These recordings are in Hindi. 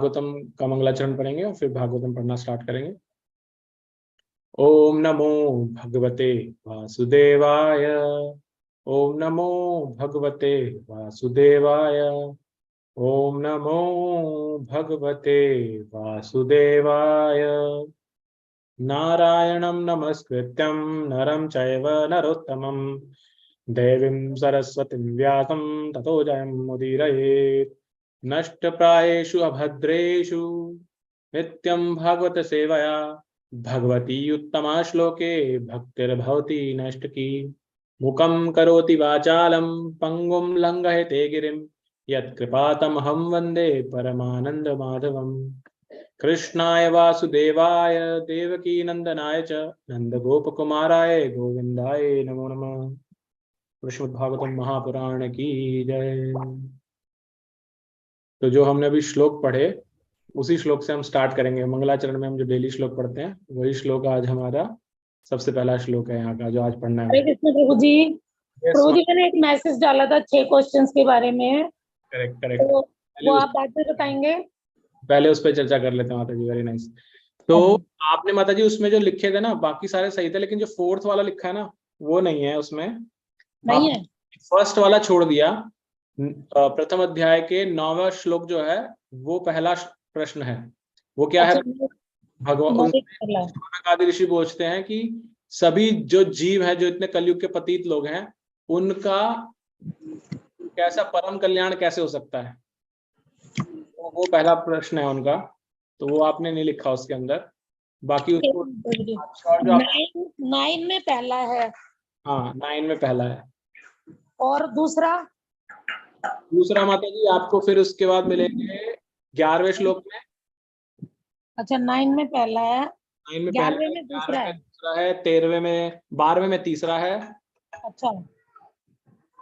भागवतम का मंगलाचरण पढ़ेंगे और फिर भागवतम पढ़ना स्टार्ट करेंगे। ओम नमो भगवते वासुदेवाय। ओम नमो भगवते वासुदेवाय। ओम नमो भगवते वासुदेवाय। नारायणं नमस्कृत्यं नरं चैव नरोत्तमं देवीं सरस्वतीं व्यासं ततो जयमुदीरयेत्। नष्टप्रायेषु अभद्रेषु नित्यं भागवत सेवया भगवती उत्तमा श्लोके भक्तिर्भवति नष्टकी। मुखं करोति वाचालं पंगुं लंघयते गिरिं यत्कृपातमहं वन्दे परमानन्दमाधवम्। कृष्णाय वासुदेवाय देवकी नंदनाय च नंदगोपकुमाराय गोविंदाय नमो नमः। श्रीमद्भागवतम महापुराण की जय। तो जो हमने अभी श्लोक पढ़े उसी श्लोक से हम स्टार्ट करेंगे। मंगलाचरण में हम जो डेली श्लोक पढ़ते हैं वही श्लोक आज हमारा सबसे पहला श्लोक है यहाँ का जो आज पढ़ना है। हरे कृष्ण प्रभु जी। प्रभु जी मैंने एक मैसेज डाला था 6 क्वेश्चंस के बारे में। Correct correct. तो वो आप बाद में बताएंगे। पहले उस पर चर्चा कर लेते हैं माता जी। Very nice. तो आपने माता जी उसमें जो लिखे थे ना बाकी सारे सही थे, लेकिन जो 4th वाला लिखा है ना वो नहीं है उसमें। नहीं है। फर्स्ट वाला छोड़ दिया। प्रथम अध्याय के 9वां श्लोक जो है वो पहला प्रश्न है। वो क्या है? भगवान आदि ऋषि पूछते हैं कि सभी जो जीव है जो इतने कलयुग के पतित लोग हैं उनका कैसा परम कल्याण कैसे हो सकता है। वो पहला प्रश्न है उनका। तो वो आपने नहीं लिखा उसके अंदर। बाकी उसको 9 में पहला है। हाँ 9 में पहला है। और दूसरा माता जी आपको फिर उसके बाद मिलेंगे 11वें श्लोक में। अच्छा 9 में पहला है, 9 में 11वें में दूसरा है, 13वें में 12वें में तीसरा है। अच्छा।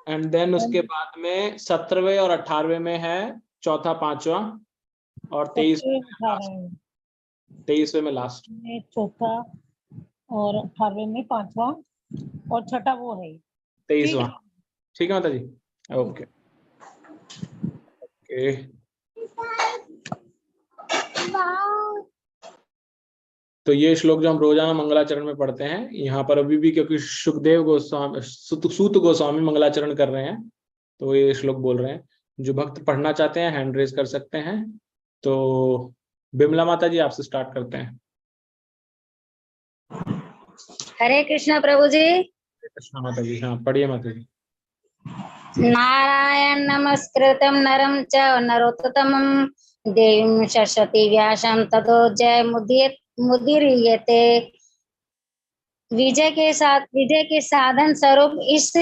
एंड देन उसके बाद में 17वें और 18वें में है चौथा पांचवा और 23वें में लास्ट में चौथा और 18वें में पांचवा और छठा वो है 23वां। ठीक है माता जी। Okay okay. तो ये श्लोक जो हम रोजाना मंगलाचरण में पढ़ते हैं यहाँ पर अभी भी, क्योंकि सुखदेव गोस्वामी सूत गोस्वामी मंगलाचरण कर रहे हैं तो ये श्लोक बोल रहे हैं। जो भक्त पढ़ना चाहते हैं हैंड रेज कर सकते हैं। तो बिमला माता जी आपसे स्टार्ट करते हैं। हरे कृष्ण प्रभु जी। कृष्णा माता जी। हाँ पढ़िए माता जी। नारायण नमस्कृतम नरम च नरोत्तमं देवीं सरस्वती व्यासं ततो जय मुदीरयेते। विजय के साधन स्वरूप इस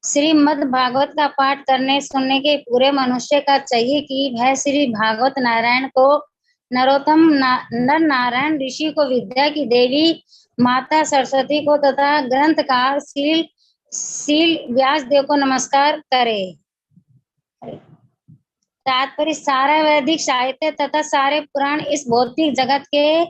श्रीमद् भागवत का पाठ करने सुनने के पूरे मनुष्य का चाहिए कि वह श्री भागवत नारायण को नरोत्तम नर नारायण ऋषि को विद्या की देवी माता सरस्वती को तथा ग्रंथकार शील व्यास देव को नमस्कार करे। तात्पर्य सारा वैदिक साहित्य तथा सारे पुराण इस भौतिक जगत के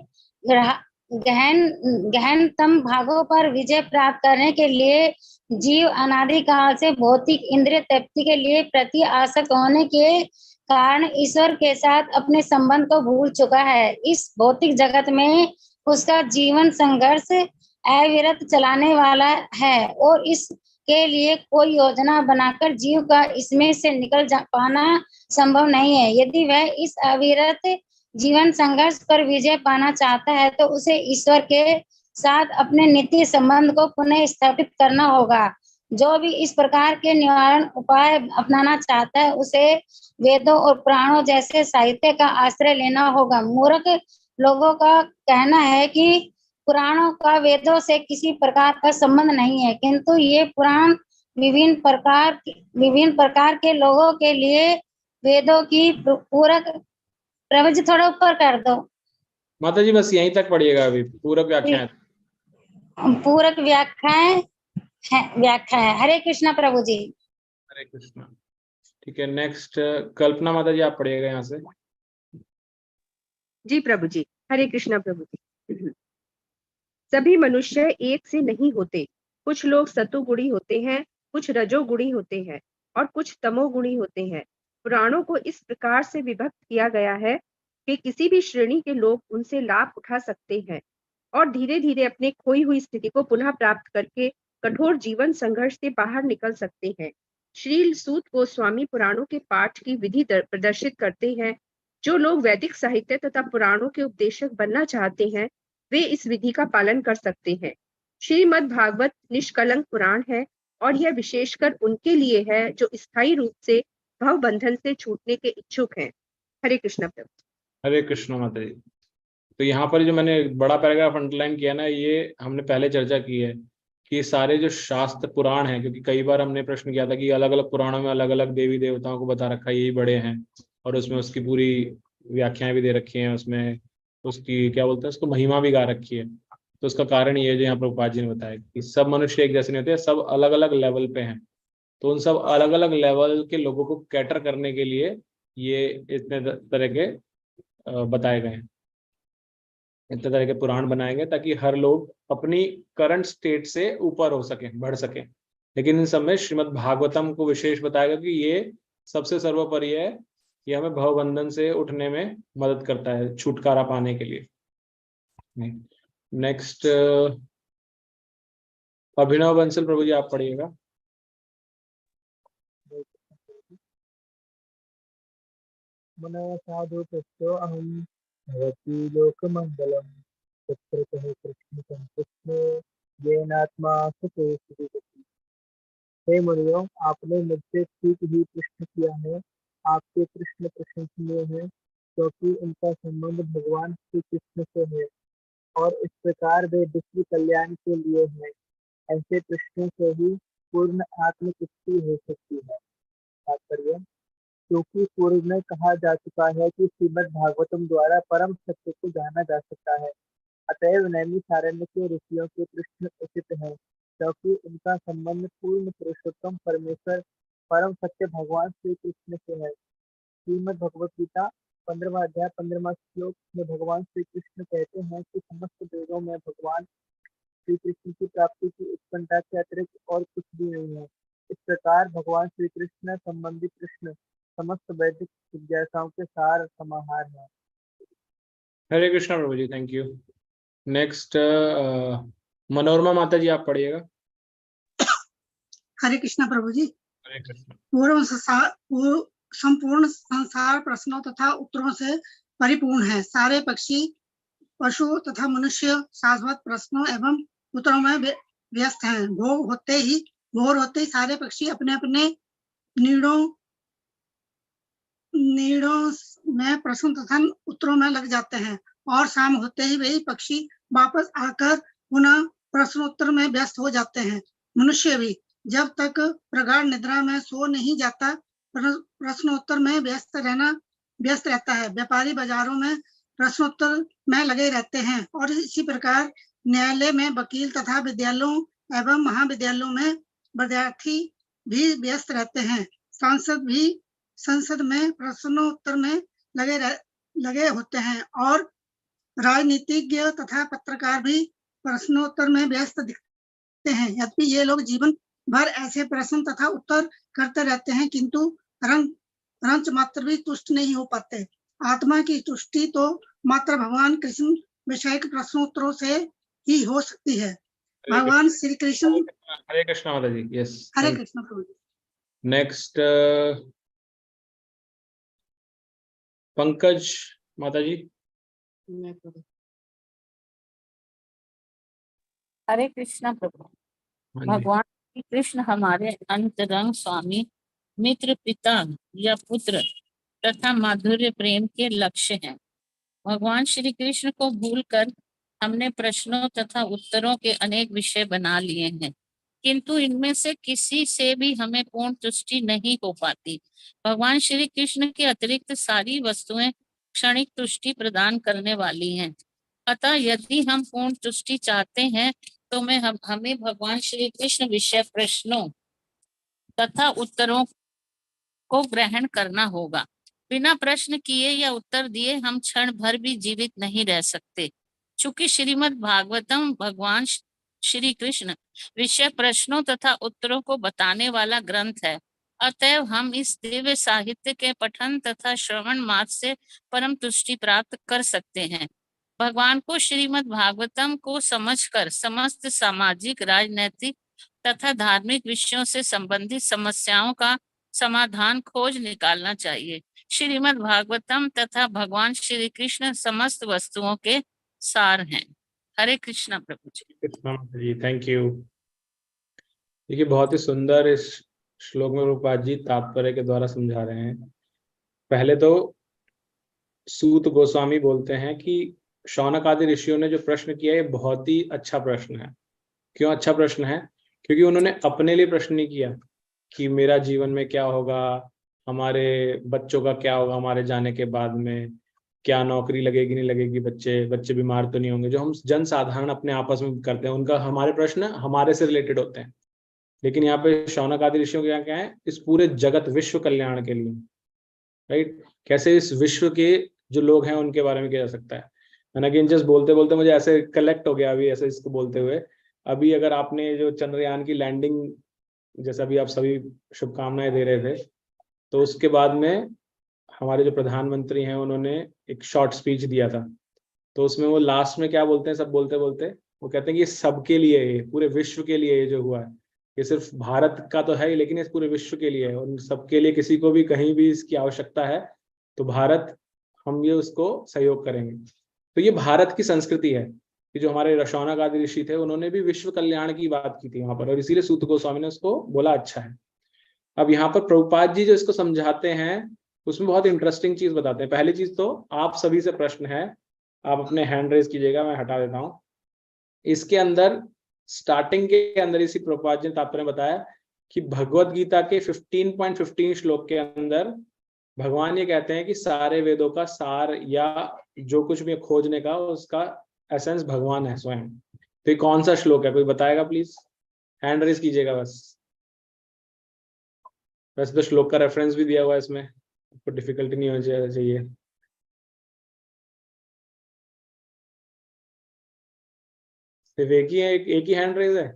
गहनतम भागों पर विजय प्राप्त करने के लिए जीव अनादि काल से भौतिक इंद्रिय तृप्ति के लिए प्रति आसक्त होने के कारण ईश्वर के साथ अपने संबंध को भूल चुका है। इस भौतिक जगत में उसका जीवन संघर्ष अविरत चलाने वाला है और इसके लिए कोई योजना बनाकर जीव का इसमें से निकल पाना संभव नहीं है। यदि वह इस अविरत जीवन संघर्ष पर विजय पाना चाहता है तो उसे ईश्वर के साथ अपने नित्य संबंध को पुनः स्थापित करना होगा। जो भी इस प्रकार के निवारण उपाय अपनाना चाहता है उसे वेदों और पुराणों जैसे साहित्य का आश्रय लेना होगा। मूर्ख लोगों का कहना है कि पुराणों का वेदों से किसी प्रकार का संबंध नहीं है, किंतु ये पुराण विभिन्न प्रकार के लोगों के लिए वेदों की पूरक। प्रभु जी थोड़ा ऊपर कर दो माता जी। बस यहीं तक पढ़िएगा अभी। पूरक व्याख्या है। हरे कृष्णा प्रभु जी। हरे कृष्णा। ठीक है नेक्स्ट कल्पना माता जी आप पढ़िएगा यहाँ से। जी प्रभु जी। हरे कृष्णा प्रभु जी। सभी मनुष्य एक से नहीं होते। कुछ लोग सतोगुणी होते हैं, कुछ रजोगुणी होते हैं और कुछ तमोगुणी होते हैं। पुराणों को इस प्रकार से विभक्त किया गया है कि किसी भी श्रेणी के लोग उनसे लाभ उठा सकते हैं और धीरे धीरे अपने खोई हुई स्थिति को पुनः प्राप्त करके कठोर जीवन संघर्ष से बाहर निकल सकते हैं। श्री सूत गोस्वामी पुराणों के पाठ की विधि प्रदर्शित करते हैं। जो लोग वैदिक साहित्य तथा पुराणों के उपदेशक बनना चाहते हैं वे इस विधि का पालन कर सकते हैं। श्रीमद् भागवत निष्कलंक पुराण है और यह विशेषकर उनके लिए है जो स्थायी रूप से भव बंधन से छूटने के इच्छुक हैं। हरे कृष्ण प्रभु। हरे कृष्ण माता जी। तो यहाँ पर जो मैंने बड़ा पैराग्राफ अंडरलाइन किया ना, ये हमने पहले चर्चा की है कि सारे जो शास्त्र पुराण हैं, क्योंकि कई बार हमने प्रश्न किया था कि अलग अलग पुराणों में अलग अलग देवी देवताओं को बता रखा है यही बड़े हैं, और उसमें उसकी पूरी व्याख्याएं भी दे रखी हैं, उसमें उसकी क्या बोलते हैं उसको महिमा भी गा रखी है। तो उसका कारण ये है जो यहाँ प्रभुपाद जी ने बताया कि सब मनुष्य एक जैसे नहीं होते, सब अलग अलग लेवल पे हैं। तो उन सब अलग अलग लेवल के लोगों को कैटर करने के लिए ये इतने तरह के बताए गए हैं, इतने तरह के पुराण बनाए गए ताकि हर लोग अपनी करंट स्टेट से ऊपर हो सके, बढ़ सके। लेकिन इन सब में श्रीमद् भागवतम को विशेष बताएगा कि ये सबसे सर्वोपरि है, ये हमें भवबंधन से उठने में मदद करता है, छुटकारा पाने के लिए। नेक्स्ट अभिनव बंसल प्रभु जी आप पढ़िएगा। मन साधु तस्थो अहम भवति लोकमंगलम तत्रतः कृष्ण संतुष्टो येनात्मा सुखे सुखी। हे मुनियों, आपने मुझसे ठीक ही प्रश्न किया है। आपके प्रश्न प्रशंसनीय है क्योंकि उनका संबंध भगवान श्री कृष्ण से है और इस प्रकार वे विश्व कल्याण के लिए है। ऐसे प्रश्नों से ही पूर्ण आत्मतृप्ति हो सकती है। तात्पर्य, क्योंकि पूर्व में कहा जा चुका है कि श्रीमद् भागवतम द्वारा परम सत्य को जाना जा सकता है, अतएव नैमिषारण्य के ऋषियों के प्रश्न उचित है क्योंकि उनका संबंध पूर्ण पुरुषोत्तम परमेश्वर परम सत्य भगवान श्री कृष्ण से है। श्रीमद् भगवत गीता 15वां अध्याय 15वां श्लोक में भगवान श्री कृष्ण कहते हैं कि समस्त वेदों में भगवान श्री कृष्ण की प्राप्ति की उत्कंठा के अतिरिक्त और कुछ भी नहीं है। इस प्रकार भगवान श्री कृष्ण संबंधित कृष्ण समस्त वैदिक जिज्ञासाओं के सार समाहार है। हरे कृष्णा प्रभु ji, thank you. Next Manorama माता जी आप पढ़िएगा। हरे कृष्णा प्रभु जी। हरे कृष्ण। पूर्व संपूर्ण संसार प्रश्नों तथा उत्तरों से परिपूर्ण है। सारे पक्षी, पशु तथा मनुष्य शाश्वत प्रश्नों एवं उत्तरों में व्यस्त हैं। भोर होते ही सारे पक्षी अपने अपने नीड़ों में प्रश्न तथा उत्तरों में लग जाते हैं और शाम होते ही वही पक्षी वापस आकर पुनः प्रश्नोत्तर में व्यस्त हो जाते हैं। मनुष्य भी जब तक प्रगाढ़ निद्रा में सो नहीं जाता प्रश्नोत्तर में व्यस्त रहता है। व्यापारी बाजारों में प्रश्नोत्तर में लगे रहते हैं और इसी प्रकार न्यायालय में वकील तथा विद्यालयों एवं महाविद्यालयों में विद्यार्थी भी व्यस्त रहते हैं। संसद में प्रश्नोत्तर में लगे होते हैं और राजनीतिज्ञ तथा पत्रकार भी प्रश्नोत्तर में व्यस्त दिखते हैं। यद्यपि ये लोग जीवन भर ऐसे प्रश्न तथा उत्तर करते रहते हैं किंतु रंच मात्र भी तुष्ट नहीं हो पाते। आत्मा की तुष्टि तो मात्र भगवान कृष्ण विषय के प्रश्नोत्तरों से ही हो सकती है। भगवान श्री कृष्ण। हरे कृष्णा माता जी। यस, हरे कृष्ण प्रभु जी। नेक्स्ट पंकज माता जी। हरे कृष्णा प्रभु। भगवान श्री कृष्ण हमारे अंतरंग स्वामी, मित्र, पिता या पुत्र तथा माधुर्य प्रेम के लक्ष्य हैं। भगवान श्री कृष्ण को भूलकर हमने प्रश्नों तथा उत्तरों के अनेक विषय बना लिए हैं, किंतु इनमें से किसी से भी हमें पूर्ण तुष्टि नहीं हो पाती। भगवान श्री कृष्ण के अतिरिक्त सारी वस्तुएं क्षणिक तुष्टि प्रदान करने वाली हैं। अतः यदि हम पूर्ण तुष्टि चाहते हैं तो हमें भगवान श्री कृष्ण विषय प्रश्नों तथा उत्तरों को ग्रहण करना होगा। बिना प्रश्न किए या उत्तर दिए हम क्षण भर भी जीवित नहीं रह सकते। चूंकि श्रीमद् भागवतम भगवान श्री कृष्ण विषय प्रश्नों तथा उत्तरों को बताने वाला ग्रंथ है, अतएव हम इस दिव्य साहित्य के पठन तथा श्रवण मात्र से परम तुष्टि प्राप्त कर सकते हैं। भगवान को श्रीमद् भागवतम को समझकर समस्त सामाजिक, राजनैतिक तथा धार्मिक विषयों से संबंधित समस्याओं का समाधान खोज निकालना चाहिए। श्रीमद् भागवतम तथा भगवान श्री कृष्ण समस्त वस्तुओं के सार हैं। हरे कृष्णा प्रभु जी। Thank you. देखिए बहुत ही सुंदर इस श्लोक में प्रभुपाद जी तात्पर्य के द्वारा समझा रहे हैं। पहले तो सूत गोस्वामी बोलते हैं कि शौनक आदि ऋषियों ने जो प्रश्न किया ये बहुत ही अच्छा प्रश्न है। क्यों अच्छा प्रश्न है? क्योंकि उन्होंने अपने लिए प्रश्न नहीं किया कि मेरा जीवन में क्या होगा, हमारे बच्चों का क्या होगा, हमारे जाने के बाद में क्या नौकरी लगेगी नहीं लगेगी, बच्चे बीमार तो नहीं होंगे, जो हम जन साधारण अपने आपस में करते हैं, उनका हमारे प्रश्न हमारे से रिलेटेड होते हैं। लेकिन यहाँ पे शौनक आदि ऋषियों के क्या है, इस पूरे जगत विश्व कल्याण के लिए, राइट, कैसे इस विश्व के जो लोग हैं उनके बारे में किया जा सकता है। मैंने अगेन जस्ट बोलते बोलते मुझे ऐसे कलेक्ट हो गया अभी ऐसे इसको बोलते हुए। अभी अगर आपने जो चंद्रयान की लैंडिंग, जैसा अभी आप सभी शुभकामनाएं दे रहे थे, तो उसके बाद में हमारे जो प्रधानमंत्री हैं उन्होंने एक शॉर्ट स्पीच दिया था। तो उसमें वो लास्ट में क्या बोलते हैं, सब बोलते बोलते वो कहते हैं कि ये सबके लिए है, पूरे विश्व के लिए ये जो हुआ है, ये सिर्फ भारत का तो है ही, लेकिन ये पूरे विश्व के लिए है और सबके लिए, किसी को भी कहीं भी इसकी आवश्यकता है तो भारत, हम ये उसको सहयोग करेंगे। तो ये भारत की संस्कृति है कि जो हमारे शौनक आदि ऋषि थे उन्होंने भी विश्व कल्याण की बात की थी वहां पर, और इसीलिए सूत गोस्वामी ने उसको बोला अच्छा है। अब यहाँ पर प्रभुपाद जी जो इसको समझाते हैं उसमें बहुत इंटरेस्टिंग चीज बताते हैं। पहली चीज तो आप सभी से प्रश्न है, आप अपने हैंड रेज कीजिएगा, मैं हटा देता हूँ। इसके अंदर स्टार्टिंग के अंदर इसी प्रभुपाद जी ने तात्पर्य बताया कि भगवत गीता के 15.15 श्लोक के अंदर भगवान ये कहते हैं कि सारे वेदों का सार या जो कुछ भी खोजने का उसका एसेंस भगवान है स्वयं। तो ये कौन सा श्लोक है, कोई बताएगा प्लीज? हैंड रेज कीजिएगा बस। वैसे तो श्लोक का रेफरेंस भी दिया हुआ है इसमें, आपको डिफिकल्टी नहीं होनी चाहिए। सिर्फ एक ही है, एक ही हैंड रेज है।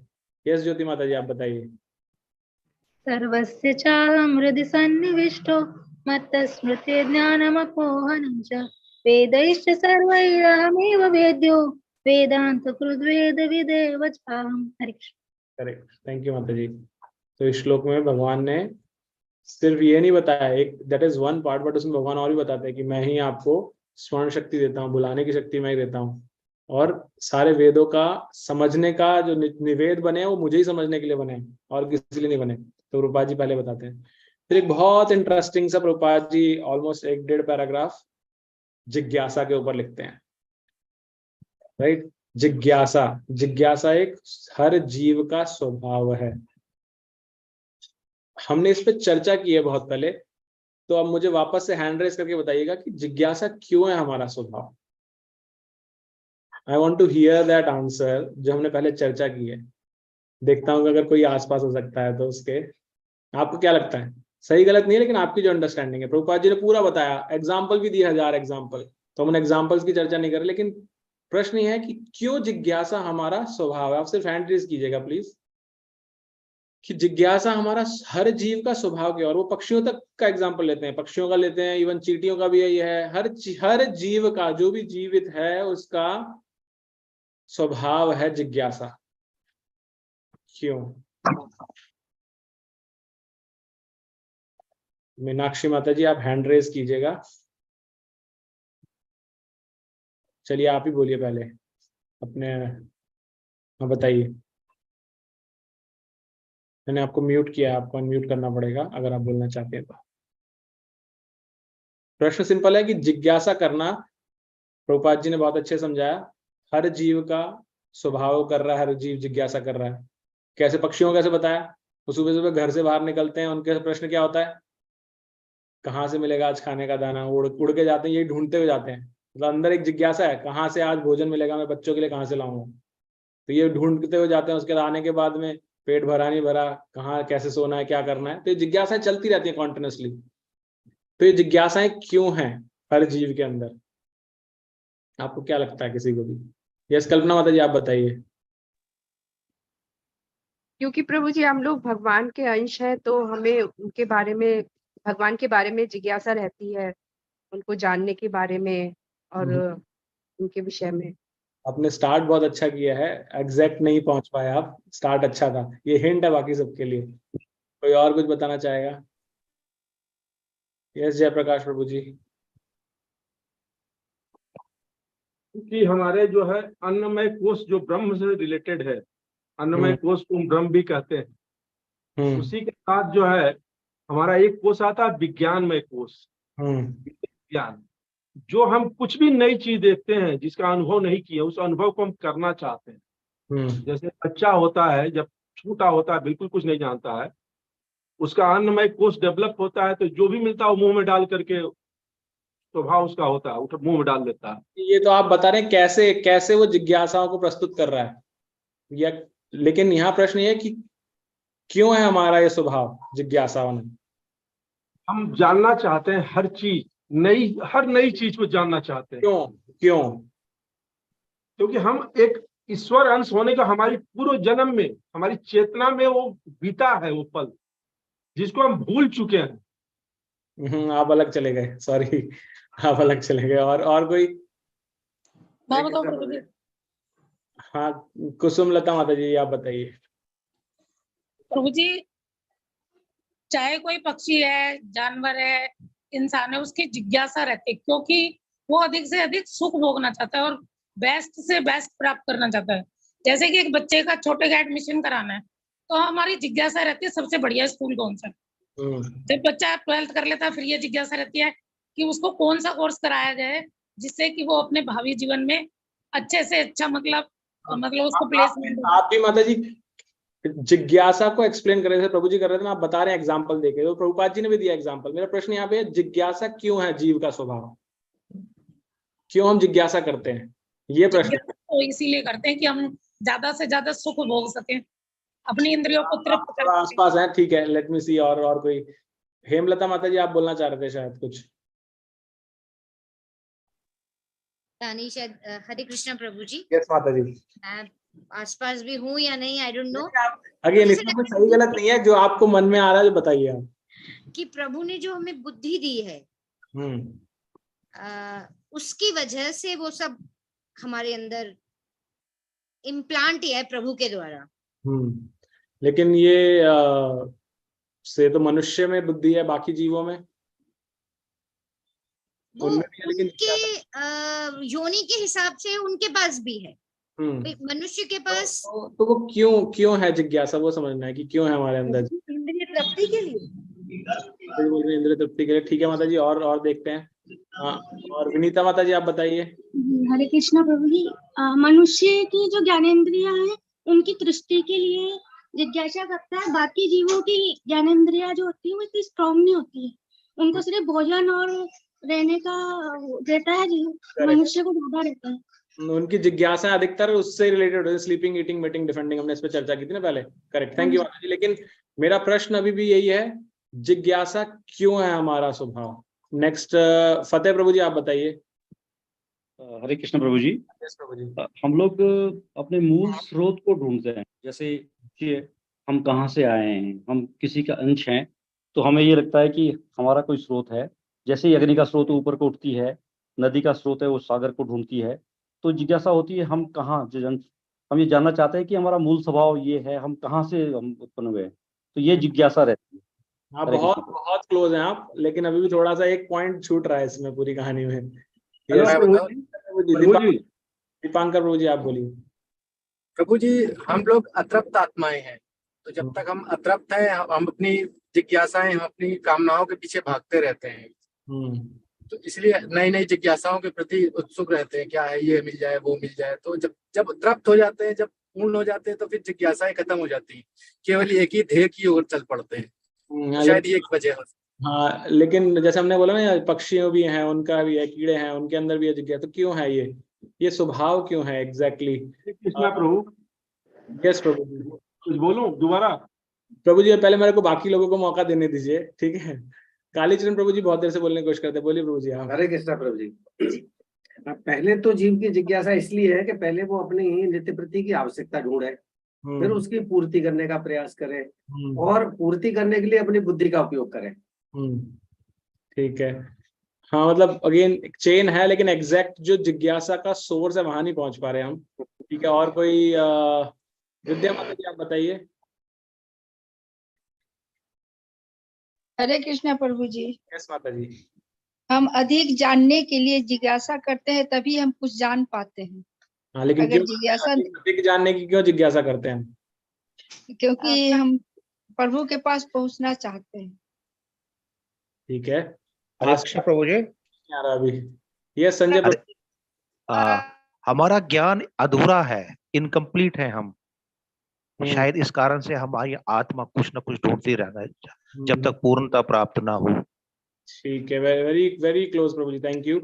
यस ज्योति माता जी, आप बताइए। सर्वस्य चाहं हृदि सन्निविष्टो मत्तस्मृति ज्ञानमपोहनं च वेदैश्च सर्वैरहमेव वेद्यो वेदांत कृद्वेद विदेव चाहं। हरे कृष्ण। करेक्ट, थैंक यू माता जी। तो इस श्लोक में भगवान ने सिर्फ ये नहीं बताया, एक that is one part, but उसमें भगवान और भी बताते हैं कि मैं ही आपको स्मरण शक्ति देता हूँ, बुलाने की शक्ति मैं ही देता हूँ, और सारे वेदों का समझने का जो निवेद बने वो मुझे ही समझने के लिए बने और किसी लिए नहीं बने। तो प्रभुपाद जी पहले बताते हैं। फिर एक बहुत इंटरेस्टिंग सा प्रभुपाद जी ऑलमोस्ट 1-1.5 पैराग्राफ जिज्ञासा के ऊपर लिखते हैं, राइट। जिज्ञासा एक हर जीव का स्वभाव है। हमने इस पे चर्चा की है बहुत पहले, तो अब मुझे वापस से हैंड रेस करके बताइएगा कि जिज्ञासा क्यों है हमारा स्वभाव। I want to hear that answer जो हमने पहले चर्चा की है। देखता हूँ अगर कोई आसपास हो सकता है तो उसके, आपको क्या लगता है? सही गलत नहीं है, लेकिन आपकी जो अंडरस्टैंडिंग है। प्रभुपाद जी ने पूरा बताया, एग्जाम्पल भी दिए 1000 एग्जाम्पल, तो हम एग्जाम्पल्स की चर्चा नहीं कर रहे, लेकिन प्रश्न ये है कि क्यों जिज्ञासा हमारा स्वभाव है। आप सिर्फ हैंड रेज कीजिएगा प्लीज कि जिज्ञासा हमारा हर जीव का स्वभाव क्या है। और वो पक्षियों तक का एग्जाम्पल लेते हैं, पक्षियों का लेते हैं, इवन चींटियों का भी ये है। हर जीव का, जो भी जीवित है उसका स्वभाव है जिज्ञासा। क्यों? मीनाक्षी माता जी आप हैंड रेज कीजिएगा। चलिए आप ही बोलिए पहले अपने, हाँ बताइए। मैंने आपको म्यूट किया, आपको अनम्यूट करना पड़ेगा अगर आप बोलना चाहते हैं तो। प्रश्न सिंपल है कि जिज्ञासा करना, प्रभुपाद जी ने बहुत अच्छे समझाया, हर जीव का स्वभाव कर रहा है, हर जीव जिज्ञासा कर रहा है। कैसे? पक्षियों कैसे बताया? वो सुबह सुबह घर से बाहर निकलते हैं, उनके प्रश्न क्या होता है, कहाँ से मिलेगा आज खाने का दाना। उड़ के जाते हैं, यही ढूंढते हुए जाते हैं। मतलब अंदर एक जिज्ञासा है, कहाँ से आज भोजन मिलेगा, मैं बच्चों के लिए कहाँ से लाऊंगा। तो ये ढूंढते हुए जाते हैं, उसके आने के बाद में पेट भरा नहीं भरा, कहाँ कैसे सोना है, क्या करना है। तो ये जिज्ञासाएं चलती रहती है कॉन्टिन्यूसली। तो ये जिज्ञासाएं क्यों हैं हर जीव के अंदर? आपको क्या लगता है किसी को भी? यस कल्पना माता जी आप बताइए। क्योंकि प्रभु जी हम लोग भगवान के अंश हैं, तो हमें उनके बारे में, भगवान के बारे में जिज्ञासा रहती है, उनको जानने के बारे में और उनके विषय में। आपने स्टार्ट बहुत अच्छा किया है, एग्जैक्ट नहीं पहुंच पाए आप, स्टार्ट अच्छा था, ये हिंट है बाकी सबके लिए। कोई और कुछ बताना चाहेगा? यस जयप्रकाश प्रभु जी। कि हमारे जो है अन्नमय कोश जो ब्रह्म से रिलेटेड है, अन्नमय कोश को हम ब्रह्म भी कहते हैं, उसी के साथ जो है हमारा एक कोश आता है विज्ञानमय कोश। विज्ञान, जो हम कुछ भी नई चीज देखते हैं जिसका अनुभव नहीं किया, उस अनुभव को हम करना चाहते हैं। जैसे बच्चा होता है, जब छोटा होता है, बिल्कुल कुछ नहीं जानता है, उसका अन्नमय कोश डेवलप होता है, तो जो भी मिलता है वो मुंह में डाल करके स्वभाव उसका होता है, मुंह में डाल देता है। ये तो आप बता रहे हैं कैसे कैसे वो जिज्ञासाओं को प्रस्तुत कर रहा है, या लेकिन यहाँ प्रश्न ये है कि क्यों है हमारा ये स्वभाव जिज्ञासाओं में? हम जानना चाहते हैं हर चीज, हर नई चीज को जानना चाहते हैं। क्यों? क्योंकि हम एक ईश्वर अंश होने का हमारी पूर्व जन्म में, हमारी चेतना में वो बीता है, वो पल जिसको हम भूल चुके हैं। आप अलग चले गए, सॉरी, आप अलग चले गए। और कोई? हाँ, कुसुम लता माता जी आप बताइए। प्रभु जी, चाहे कोई पक्षी है, जानवर है, इंसान है, उसकी जिज्ञासा रहती है, क्योंकि वो अधिक से अधिक सुख भोगना चाहता है और बेस्ट से बेस्ट प्राप्त करना चाहता है। जैसे कि एक बच्चे का छोटे का एडमिशन कराना है, तो हमारी जिज्ञासा रहती है सबसे बढ़िया स्कूल कौन सा। जब बच्चा 12th कर लेता है, फिर ये जिज्ञासा रहती है कि उसको कौन सा कोर्स कराया जाए जिससे कि वो अपने भावी जीवन में अच्छे से अच्छा मतलब उसको प्लेसमेंट। आप भी माता जी जिज्ञासा को एक्सप्लेन कर रहे थे, प्रभु जी कर रहे थे ना, आप बता रहे हैं एग्जाम्पल देके, तो प्रभुपाद जी ने भी दिया एग्जाम्पल। मेरा प्रश्न यहाँ पे है, जिज्ञासा क्यों है जीव का स्वभाव? क्यों हम जिज्ञासा करते हैं, ये प्रश्न। तो इसीलिए करते हैं कि हम ज्यादा से ज्यादा सुख भोग सकें, अपनी इंद्रियों को तृप्त कर सकें। आसपास है, ठीक है, लेट मी सी। और कोई? हेमलता माता जी आप बोलना चाह रहे थे शायद कुछ। शायद हरे कृष्णा प्रभु जी। यस माता जी। आसपास भी हूँ या नहीं, आई डोंट नो। अगेन इसमें कोई सही गलत नहीं है, जो आपको मन में आ रहा है बताइए आप। कि प्रभु ने जो हमें बुद्धि दी है, उसकी वजह से वो सब हमारे अंदर इम्प्लांट है प्रभु के द्वारा। लेकिन ये से तो मनुष्य में बुद्धि है, बाकी जीवों में उनके योनि के हिसाब से उनके पास भी है। मनुष्य के पास तो वो क्यों है जिज्ञासा, वो समझना है कि क्यों है हमारे अंदर। इंद्रिय तृप्ति के लिए, इंद्रिय तृप्ति के लिए, ठीक है माता जी। और देखते हैं। और विनीता माता जी आप बताइए। हरे कृष्णा प्रभु जी। मनुष्य की जो ज्ञानेंद्रियां हैं उनकी दृष्टि के लिए जिज्ञासा करता है, बाकी जीवों की ज्ञानेंद्रियां जो होती है वो इतनी स्ट्रॉन्ग नहीं होती है, उनको सिर्फ भोजन और रहने का देता है, मनुष्य को ज्यादा रहता है। उनकी जिज्ञासा अधिकतर उससे रिलेटेड है, स्लीपिंग, ईटिंग, मीटिंग, डिफेंडिंग, हमने इस पे चर्चा की थी ना पहले। करेक्ट, थैंक यू माता जी। लेकिन मेरा प्रश्न अभी भी यही है, जिज्ञासा क्यों है हमारा स्वभाव? नेक्स्ट फतेह प्रभु जी आप बताइए। हरे कृष्ण प्रभु जी। प्रभु जी, हम लोग अपने मूल स्रोत को ढूंढते हैं, जैसे कि हम कहाँ से आए हैं, हम किसी का अंश हैं, तो हमें ये लगता है कि हमारा कोई स्रोत है। जैसे अग्नि का स्रोत ऊपर को उठती है, नदी का स्रोत है वो सागर को ढूंढती है, तो जिज्ञासा होती है हम कहाँ, हम ये जानना चाहते हैं कि हमारा मूल स्वभाव ये है, हम कहाँ से हम उत्पन्न हुए हैं, तो ये जिज्ञासा रहती है। हाँ, बहुत क्लोज हैं आप, लेकिन अभी भी थोड़ा सा एक पॉइंट छूट रहा है इसमें पूरी कहानी में। दीपांकर प्रभु जी आप बोलिए। प्रभु जी, हम लोग अतृप्त आत्माएं हैं, तो जब तक हम अतृप्त हैं, हम अपनी जिज्ञासाएं, हम अपनी कामनाओं के पीछे भागते रहते हैं। तो इसलिए नई नई जिज्ञासाओं के प्रति उत्सुक रहते हैं, क्या है, ये मिल जाए, वो मिल जाए। तो जब तृप्त हो जाते हैं, जब पूर्ण हो जाते हैं, तो फिर जिज्ञासाएं खत्म हो जाती हैं, केवल एक ही ध्येय की ओर चल पड़ते हैं। शायद ये एक वजह है। हाँ, लेकिन जैसे हमने बोला ना, पक्षियों भी हैं, उनका भी है, कीड़े हैं, उनके अंदर भी है जिज्ञासा। तो क्यों है ये स्वभाव क्यों है एग्जैक्टली? कृष्णा प्रभु। यस प्रभु जी। कुछ बोलूं दोबारा? प्रभु जी पहले मेरे को बाकी लोगों को मौका देने दीजिए, ठीक है? कालीचरण प्रभु जी बहुत देर से बोलने की कोशिश करते हैं, बोलिए प्रभु जी आप। हरे कृष्णा प्रभु जी। पहले तो जीव की जिज्ञासा इसलिए है कि पहले वो अपनी नित्य वृत्ति की आवश्यकता ढूंढे, फिर उसकी पूर्ति करने का प्रयास करें और पूर्ति करने के लिए अपनी बुद्धि का उपयोग करें। ठीक है। हाँ, मतलब अगेन एक चेन है, लेकिन एग्जैक्ट जो जिज्ञासा का सोर्स है वहां नहीं पहुंच पा रहे हम। ठीक है, और कोई विद्या माता जी आप बताइए। हरे कृष्णा प्रभु जी। यस माता जी। हम अधिक जानने के लिए जिज्ञासा करते हैं, तभी हम कुछ जान पाते हैं। हाँ, लेकिन अगर क्यों जिज्ञासा, अधिक जानने की क्यों जिज्ञासा करते हैं? क्योंकि हम प्रभु के पास पहुंचना चाहते हैं। ठीक है, हरे कृष्ण प्रभु जी। आ रहा अभी। यस संजय प्रभु। हमारा ज्ञान अधूरा है, इनकम्प्लीट है हम। शायद इस कारण से हमारी आत्मा कुछ न कुछ ढूंढती रहना है जब तक पूर्णता प्राप्त ना हो। ठीक है, very very close Prabhu ji, thank you.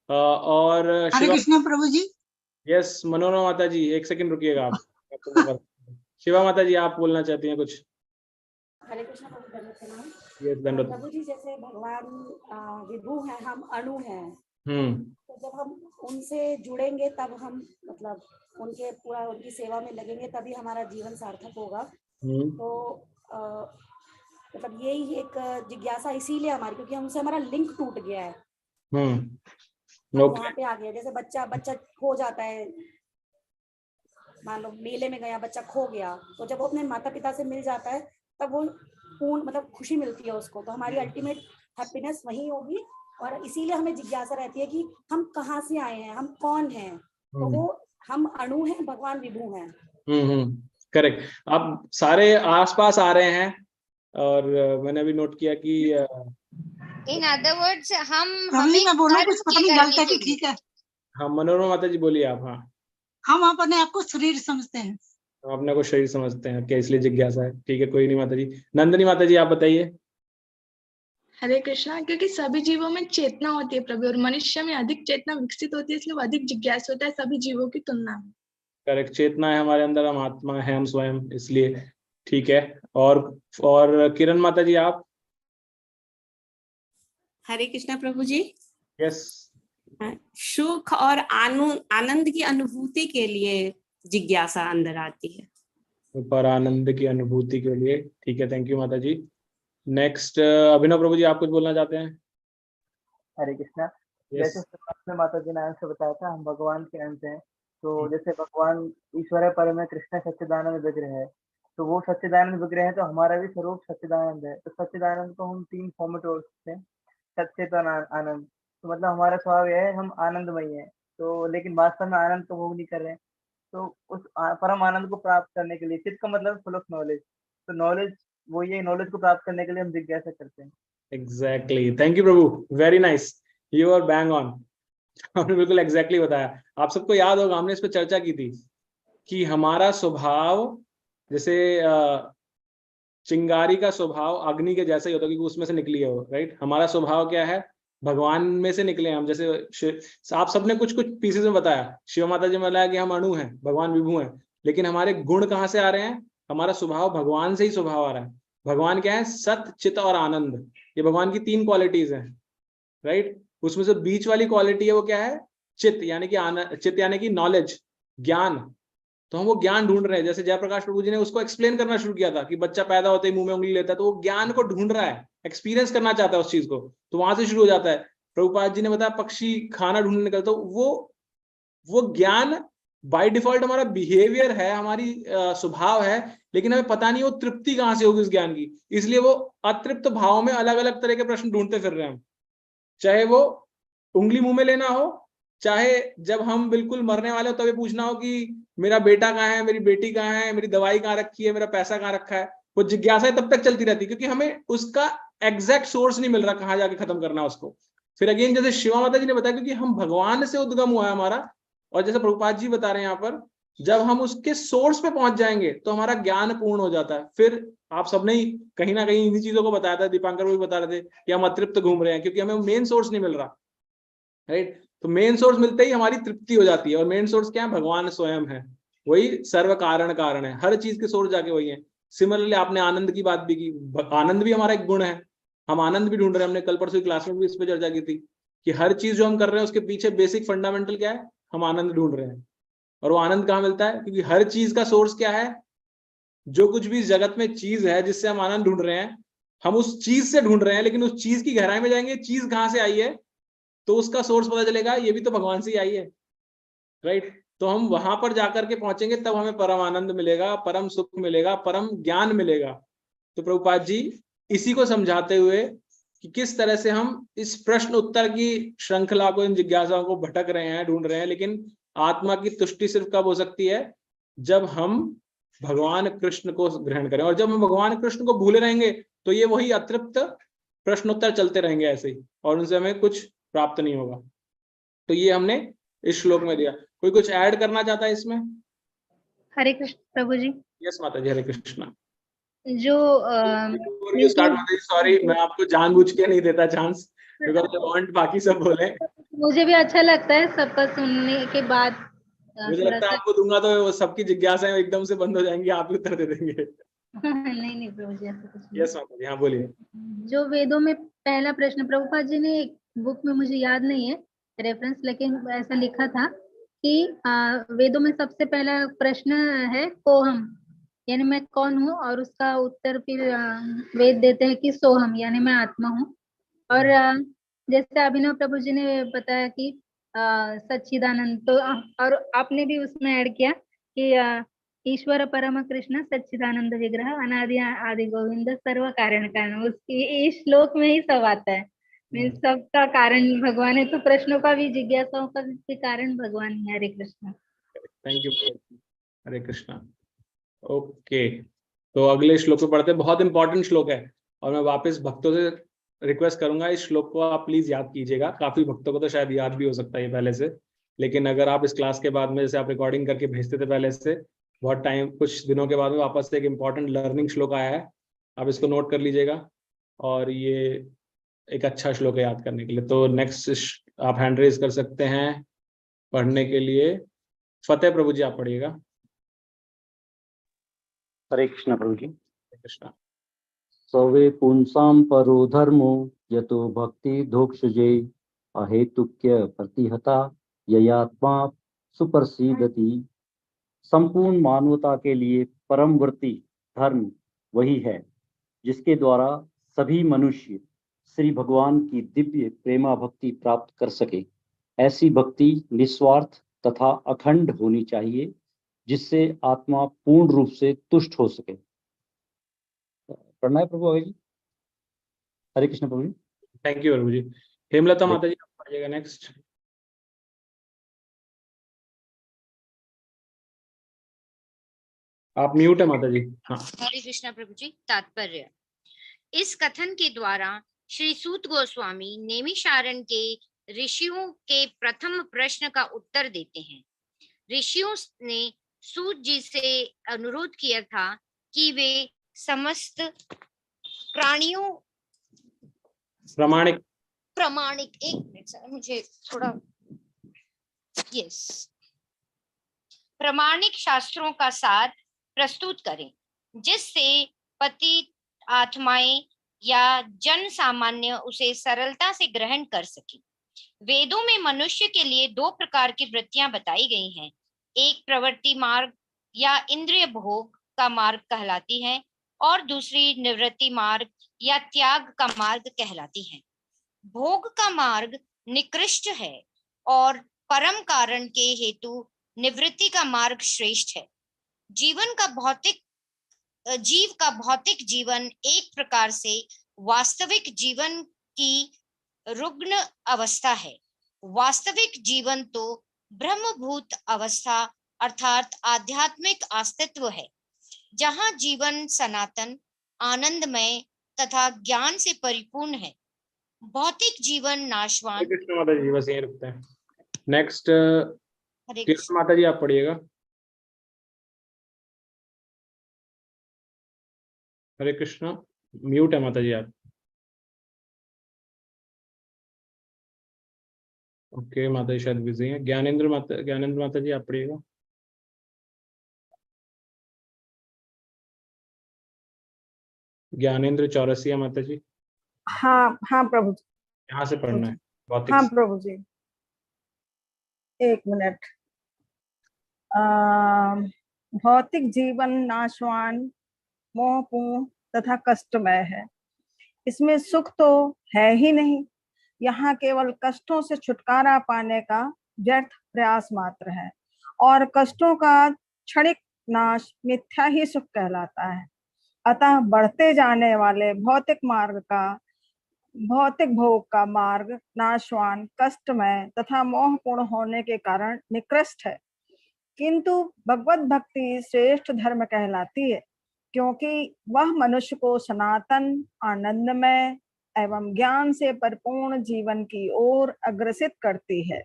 और हरे कृष्ण प्रभु जी। यस मनोरमा माता जी, एक सेकंड रुकिएगा आप। शिवा माता जी आप बोलना चाहती हैं कुछ? हरे कृष्ण प्रभु। यस धन्यवाद प्रभु जी, जैसे भगवान विभु हैं, हम अणु हैं। तो जब हम उनसे जुड़ेंगे तब हम मतलब उनकी सेवा में लगेंगे, तभी हमारा जीवन सार्थक होगा। तो मतलब यही एक जिज्ञासा इसीलिए हमारी, क्योंकि हमसे हमारा लिंक टूट गया है। वहां पे आ गया, जैसे बच्चा खो जाता है, मान लो मेले में गया, बच्चा खो गया, तो जब वो अपने माता पिता से मिल जाता है तब वो पूर्ण मतलब खुशी मिलती है उसको। तो हमारी अल्टीमेट हैप्पीनेस वही होगी, और इसीलिए हमें जिज्ञासा रहती है कि हम कहाँ से आए हैं, हम कौन हैं। तो वो हम अणु हैं, भगवान विभु हैं। करेक्ट। आप सारे आसपास आ रहे हैं, और मैंने भी नोट किया कि इन अदर वर्ड्स हम मैं बोलूं कुछ, पता नहीं गलत है कि ठीक है। हाँ मनोरमा माता जी बोलिए आप। हाँ, हम अपने आप को शरीर समझते हैं। हम अपने को शरीर समझते हैं, क्या इसलिए जिज्ञासा है। ठीक है, कोई नहीं माता जी। नंदिनी माता जी आप बताइए। हरे कृष्णा, क्योंकि सभी जीवों में चेतना होती है प्रभु, और मनुष्य में अधिक चेतना विकसित होती है, इसलिए वो अधिक जिज्ञासु होता है सभी जीवों की तुलना में। करेक्ट, चेतना है हमारे अंदर, हम आत्मा है, हम स्वयं, इसलिए ठीक है। और किरण माता जी आप। हरे कृष्णा प्रभु जी। यस। सुख और आनंद की अनुभूति के लिए जिज्ञासा अंदर आती है। पर आनंद की अनुभूति के लिए, ठीक है, थैंक यू माता जी। नेक्स्ट अभिनव प्रभु जी आप कुछ बोलना चाहते हैं? हरे कृष्णा। जैसे शुरुआत में माता जी ने अंश बताया था, हम भगवान के अंश हैं। तो जैसे भगवान ईश्वर है, परम है, कृष्ण सच्चिदानंद विग्रह है, तो वो सच्चिदानंद विग्रह है, तो हमारा भी स्वरूप सच्चिदानंद है। तो सच्चिदानंद को हम 3 फॉर्म में तोड़ सकते हैं। सच्चेतन आनंद, तो मतलब हमारा स्वभाव यह है, हम आनंदमय है। तो लेकिन वास्तव में आनंद को भोग नहीं कर रहे हैं। तो उस परम आनंद को प्राप्त करने के लिए, चित्त का मतलब फुल ऑफ नॉलेज, तो नॉलेज वो ये नॉलेज को प्राप्त करने के लिए हम जिज्ञासा करते हैं। Exactly, thank you Prabhu, very nice, you are bang on. आपने बिल्कुल एग्जैक्टली बताया। आप सबको याद होगा हमने इस पर चर्चा की थी कि हमारा स्वभाव जैसे चिंगारी का स्वभाव अग्नि के जैसा ही होता है, क्योंकि उसमें से निकली है वो, राइट। हमारा स्वभाव क्या है? भगवान में से निकले हम। जैसे आप सबने कुछ कुछ पीसेस में बताया, शिव माता जी ने बताया कि हम अणु हैं, भगवान विभु हैं, लेकिन हमारे गुण कहाँ से आ रहे हैं? हमारा स्वभाव भगवान से ही स्वभाव आ रहा है। भगवान क्या है? सत्य, चित और आनंद, ये भगवान की 3 क्वालिटीज हैं, राइट। उसमें से बीच वाली क्वालिटी है वो क्या है? चित, यानी कि चित यानी कि नॉलेज, ज्ञान। तो हम वो ज्ञान ढूंढ रहे हैं। जैसे जयप्रकाश प्रभु जी ने उसको एक्सप्लेन करना शुरू किया था कि बच्चा पैदा होते ही मुंह में उंगली लेता है, तो वो ज्ञान को ढूंढ रहा है, एक्सपीरियंस करना चाहता है उस चीज को, तो वहां से शुरू हो जाता है। प्रभुपाद जी ने बताया पक्षी खाना ढूंढने निकलता, तो वो ज्ञान बाय डिफॉल्ट हमारा बिहेवियर है, हमारी स्वभाव है, लेकिन हमें पता नहीं वो तृप्ति कहाँ से होगी उस ज्ञान की। इसलिए वो अतृप्त भाव में अलग अलग तरह के प्रश्न ढूंढते फिर रहे हैं हम, चाहे वो उंगली मुंह में लेना हो, चाहे जब हम बिल्कुल मरने वाले हो तभी पूछना हो कि मेरा बेटा कहाँ है, मेरी बेटी कहाँ है, मेरी दवाई कहाँ रखी है, मेरा पैसा कहाँ रखा है। वो जिज्ञासा तब तक चलती रहती है क्योंकि हमें उसका एग्जैक्ट सोर्स नहीं मिल रहा, कहाँ जाके खत्म करना उसको। फिर अगेन जैसे शिवा माता जी ने बताया, क्योंकि हम भगवान से उद्गम हुआ है हमारा, और जैसे प्रभुपाद जी बता रहे हैं यहाँ पर, जब हम उसके सोर्स पे पहुंच जाएंगे तो हमारा ज्ञान पूर्ण हो जाता है। फिर आप सबने ही कहीं ना कहीं इन्हीं चीजों को बताया था, दीपांकर वो भी बता रहे थे कि हम अतृप्त घूम रहे हैं क्योंकि हमें मेन सोर्स नहीं मिल रहा, राइट। तो मेन सोर्स मिलते ही हमारी तृप्ति हो जाती है, और मेन सोर्स क्या है? भगवान स्वयं है, वही सर्व कारण है, हर चीज के सोर्स जाके वही है। सिमिलरली आपने आनंद की बात भी की, आनंद भी हमारा एक गुण है, हम आनंद भी ढूंढ रहे हैं। हमने कल परसों क्लास में भी इस पर चर्चा की थी कि हर चीज जो हम कर रहे हैं उसके पीछे बेसिक फंडामेंटल क्या है? हम आनंद ढूंढ रहे हैं। और वो आनंद कहाँ मिलता है? क्योंकि हर चीज का सोर्स क्या है? जो कुछ भी जगत में चीज है जिससे हम आनंद ढूंढ रहे हैं, हम उस चीज से ढूंढ रहे हैं, लेकिन उस चीज की गहराई में जाएंगे, चीज कहाँ से आई है तो उसका सोर्स पता चलेगा, ये भी तो भगवान से ही आई है, राइट। तो हम वहां पर जाकर के पहुंचेंगे, तब हमें परम आनंद मिलेगा, परम सुख मिलेगा, परम ज्ञान मिलेगा। तो प्रभुपाद जी इसी को समझाते हुए कि किस तरह से हम इस प्रश्न उत्तर की श्रृंखला को, इन जिज्ञासाओं को भटक रहे हैं, ढूंढ रहे हैं, लेकिन आत्मा की तुष्टि सिर्फ कब हो सकती है, जब हम भगवान कृष्ण को ग्रहण करें। और जब हम भगवान कृष्ण को भूले रहेंगे तो ये वही अतृप्त प्रश्नोत्तर चलते रहेंगे ऐसे ही, और उनसे हमें कुछ प्राप्त नहीं होगा। तो ये हमने इस श्लोक में दिया। कोई कुछ ऐड करना चाहता है इसमें? हरे कृष्ण प्रभु जी। यस माता जी, हरे कृष्णा। जो सॉरी, मैं आपको जानबूझ के नहीं देता चांस, बिकॉज़ आई वांट बाकी सब बोले। मुझे भी अच्छा लगता है सबका सुनने के बाद। मुझे लगता है आपको दूंगा तो सबकी जिज्ञासाएं एकदम से बंद हो जाएंगी, आप ही उत्तर दे देंगे। नहीं प्रभु जी, ऐसा कुछ नहीं। यस माता जी, हाँ बोलिए। जो वेदों में पहला प्रश्न, प्रभुपाद जी ने एक बुक में, मुझे याद नहीं है रेफरेंस, लेकिन ऐसा लिखा था कि वेदों में सबसे पहला प्रश्न है कोहम, यानी मैं कौन हूँ, और उसका उत्तर फिर वेद देते हैं कि सोहम, यानी मैं आत्मा हूँ। और जैसे अभिनव प्रभु जी ने बताया कि सच्चिदानंद, तो और आपने भी उसमें ऐड किया कि ईश्वर परम कृष्ण सच्चिदानंद विग्रह अनादि आदि गोविंद सर्व कारण कारण, उसकी इस श्लोक में ही सब आता है। मीन्स सबका कारण भगवान है, तो प्रश्नों का भी, जिज्ञासाओं का भी कारण भगवान है। Hare Krishna. Thank you, Hare Krishna. Okay, तो अगले श्लोक को पढ़ते हैं। बहुत इंपॉर्टेंट श्लोक है, और मैं वापस भक्तों से रिक्वेस्ट करूंगा इस श्लोक को आप प्लीज याद कीजिएगा। काफी भक्तों को तो शायद याद भी हो सकता है पहले से, लेकिन अगर आप इस क्लास के बाद में, जैसे आप रिकॉर्डिंग करके भेजते थे पहले से, बहुत टाइम, कुछ दिनों के बाद में वापस से एक इम्पॉर्टेंट लर्निंग श्लोक आया है, आप इसको नोट कर लीजिएगा, और ये एक अच्छा श्लोक है याद करने के लिए। तो नेक्स्ट आप हैंड रेज कर सकते हैं पढ़ने के लिए। फतेह प्रभु जी, आप पढ़िएगा। हरे कृष्णा प्रभु जी। कृष्णा। सर्वे पुंसाम परो धर्मो यतो भक्ति धोक्षजे अहेतुक्य प्रतिहता ययात्मा सुप्रसिद्धति। संपूर्ण मानवता के लिए परमवर्ती धर्म वही है जिसके द्वारा सभी मनुष्य श्री भगवान की दिव्य प्रेमा भक्ति प्राप्त कर सके। ऐसी भक्ति निस्वार्थ तथा अखंड होनी चाहिए, जिससे आत्मा पूर्ण रूप से तुष्ट हो सके। पढ़ना है प्रभु आगे जी। हरे कृष्ण प्रभु जी। थैंक यू प्रभु जी। हेमलता माता जी, आप पढ़िएगा नेक्स्ट। आप म्यूट है माता जी। हाँ। हरे कृष्ण प्रभु जी। तात्पर्य: इस कथन के द्वारा श्री सूत गोस्वामी नैमिषारण्य के ऋषियों के प्रथम प्रश्न का उत्तर देते हैं। ऋषियों ने सूत जी से अनुरोध किया था कि वे समस्त प्राणियों प्रामाणिक एक मिनट सर, मुझे थोड़ा प्रामाणिक शास्त्रों का सार प्रस्तुत करें, जिससे पतित आत्माएं या जन सामान्य उसे सरलता से ग्रहण कर सके। वेदों में मनुष्य के लिए दो प्रकार की वृत्तियां बताई गई हैं। एक प्रवृत्ति मार्ग या इंद्रिय भोग का मार्ग कहलाती है, और दूसरी निवृत्ति मार्ग या त्याग का मार्ग कहलाती है। भोग का मार्ग निकृष्ट है और परम कारण के हेतु निवृत्ति का मार्ग श्रेष्ठ है। जीव का भौतिक जीवन एक प्रकार से वास्तविक जीवन की रुग्ण अवस्था है। वास्तविक जीवन तो ब्रह्मभूत अवस्था अर्थात आध्यात्मिक अस्तित्व है, जहाँ जीवन सनातन, आनंदमय तथा ज्ञान से परिपूर्ण है। भौतिक जीवन नाशवान। कृष्ण माता जी, बस यहीं रुकते हैं। नेक्स्ट कृष्ण माता जी, आप पढ़िएगा। हरे कृष्णा। म्यूट है माता जी आप। ओके माता जी शायद बिजी है। ज्ञानेंद्र माता जी, आप पढ़िएगा। ज्ञानेंद्र चौरसिया माता जी। हाँ हाँ प्रभु जी। यहाँ से पढ़ना है। हाँ प्रभु जी, एक मिनट। भौतिक जीवन नाशवान, मोहपूर्ण तथा कष्टमय है। इसमें सुख तो है ही नहीं, यहाँ केवल कष्टों से छुटकारा पाने का व्यर्थ प्रयास मात्र है, और कष्टों का क्षणिक नाश मिथ्या ही सुख कहलाता है। अतः बढ़ते जाने वाले भौतिक भोग का मार्ग नाशवान, कष्टमय तथा मोहपूर्ण होने के कारण निकृष्ट है, किंतु भगवत भक्ति श्रेष्ठ धर्म कहलाती है, क्योंकि वह मनुष्य को सनातन, आनंदमय एवं ज्ञान से परिपूर्ण जीवन की ओर अग्रसित करती है।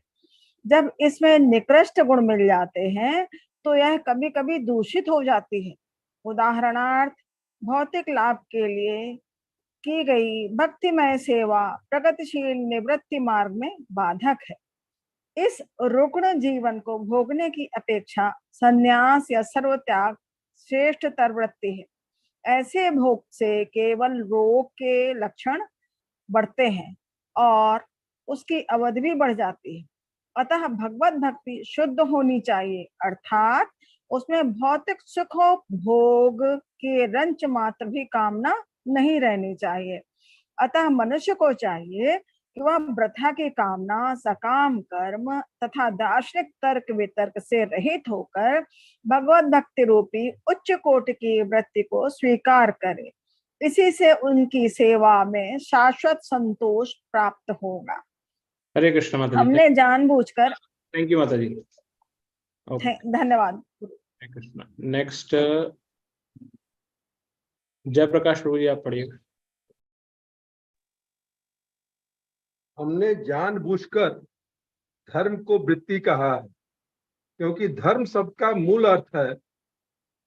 जब इसमें निकृष्ट गुण मिल जाते हैं तो यह कभी कभी दूषित हो जाती है। उदाहरणार्थ, भौतिक लाभ के लिए की गई भक्तिमय सेवा प्रगतिशील निवृत्ति मार्ग में बाधक है। इस रुग्ण जीवन को भोगने की अपेक्षा संन्यास या सर्वत्याग श्रेष्ठतर वृत्ति है। ऐसे भोग से केवल रोग के लक्षण बढ़ते हैं और उसकी अवधि भी बढ़ जाती है। अतः भगवत भक्ति शुद्ध होनी चाहिए, अर्थात उसमें भौतिक सुख भोग के रंच मात्र भी कामना नहीं रहनी चाहिए। अतः मनुष्य को चाहिए कि वह वृथा की कामना, सकाम कर्म तथा दार्शनिक तर्क वितर्क से रहित होकर भगवत भक्ति रूपी उच्च कोटि की वृत्ति को स्वीकार करे। इसी से उनकी सेवा में शाश्वत संतोष प्राप्त होगा। हरे कृष्ण माता जी। हमने जानबूझकर, थैंक यू माता जी। धन्यवाद। हरे कृष्ण। नेक्स्ट जयप्रकाश प्रभु जी, आप पढ़िएगा। हमने जानबूझकर धर्म को वृत्ति कहा है, क्योंकि धर्म शब्द का मूल अर्थ है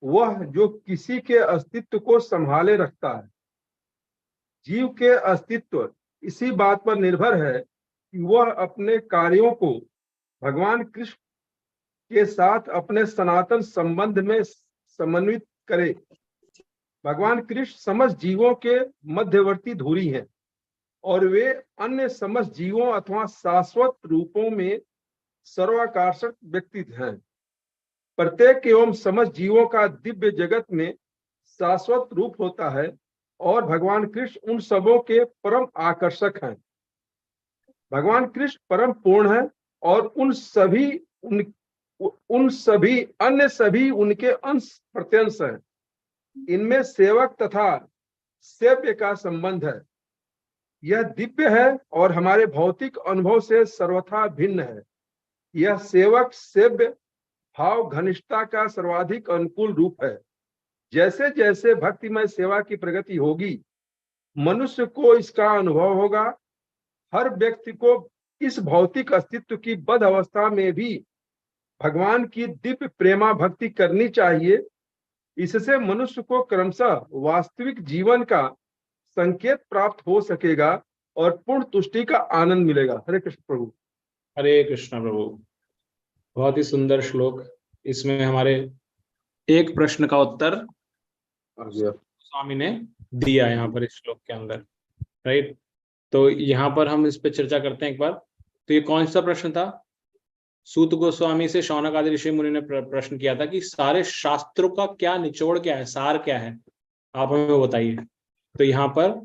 वह जो किसी के अस्तित्व को संभाले रखता है। जीव के अस्तित्व इसी बात पर निर्भर है कि वह अपने कार्यों को भगवान कृष्ण के साथ अपने सनातन संबंध में समन्वित करे। भगवान कृष्ण समस्त जीवों के मध्यवर्ती धुरी हैं और वे अन्य समस्त जीवों अथवा शाश्वत रूपों में सर्वाकर्षक व्यक्तित्व हैं। प्रत्येक एवं समस्त जीवों का दिव्य जगत में शाश्वत रूप होता है और भगवान कृष्ण उन सबों के परम आकर्षक हैं। भगवान कृष्ण परम पूर्ण है और उन सभी अन्य सभी उनके अंश प्रत्यंश हैं। इनमें सेवक तथा सेव्य का संबंध है। यह दिव्य है और हमारे भौतिक अनुभव से सर्वथा भिन्न है। यह सेवक सेव्य भाव घनिष्ठता का सर्वाधिक अनुकूल रूप है। जैसे जैसे भक्तिमय सेवा की प्रगति होगी, मनुष्य को इसका अनुभव होगा। हर व्यक्ति को इस भौतिक अस्तित्व की बद्ध अवस्था में भी भगवान की दिव्य प्रेमा भक्ति करनी चाहिए। इससे मनुष्य को क्रमशः वास्तविक जीवन का संकेत प्राप्त हो सकेगा और पूर्ण तुष्टि का आनंद मिलेगा। हरे कृष्ण प्रभु। हरे कृष्ण प्रभु। बहुत ही सुंदर श्लोक। इसमें हमारे एक प्रश्न का उत्तर स्वामी ने दिया यहाँ पर इस श्लोक के अंदर, राइट। तो यहाँ पर हम इस पे चर्चा करते हैं एक बार। तो ये कौन सा प्रश्न था? सूत गोस्वामी से शौनक आदि ऋषि मुनि ने प्रश्न किया था कि सारे शास्त्रों का क्या निचोड़ क्या है, सार क्या है, आप हमें बताइए। तो यहाँ पर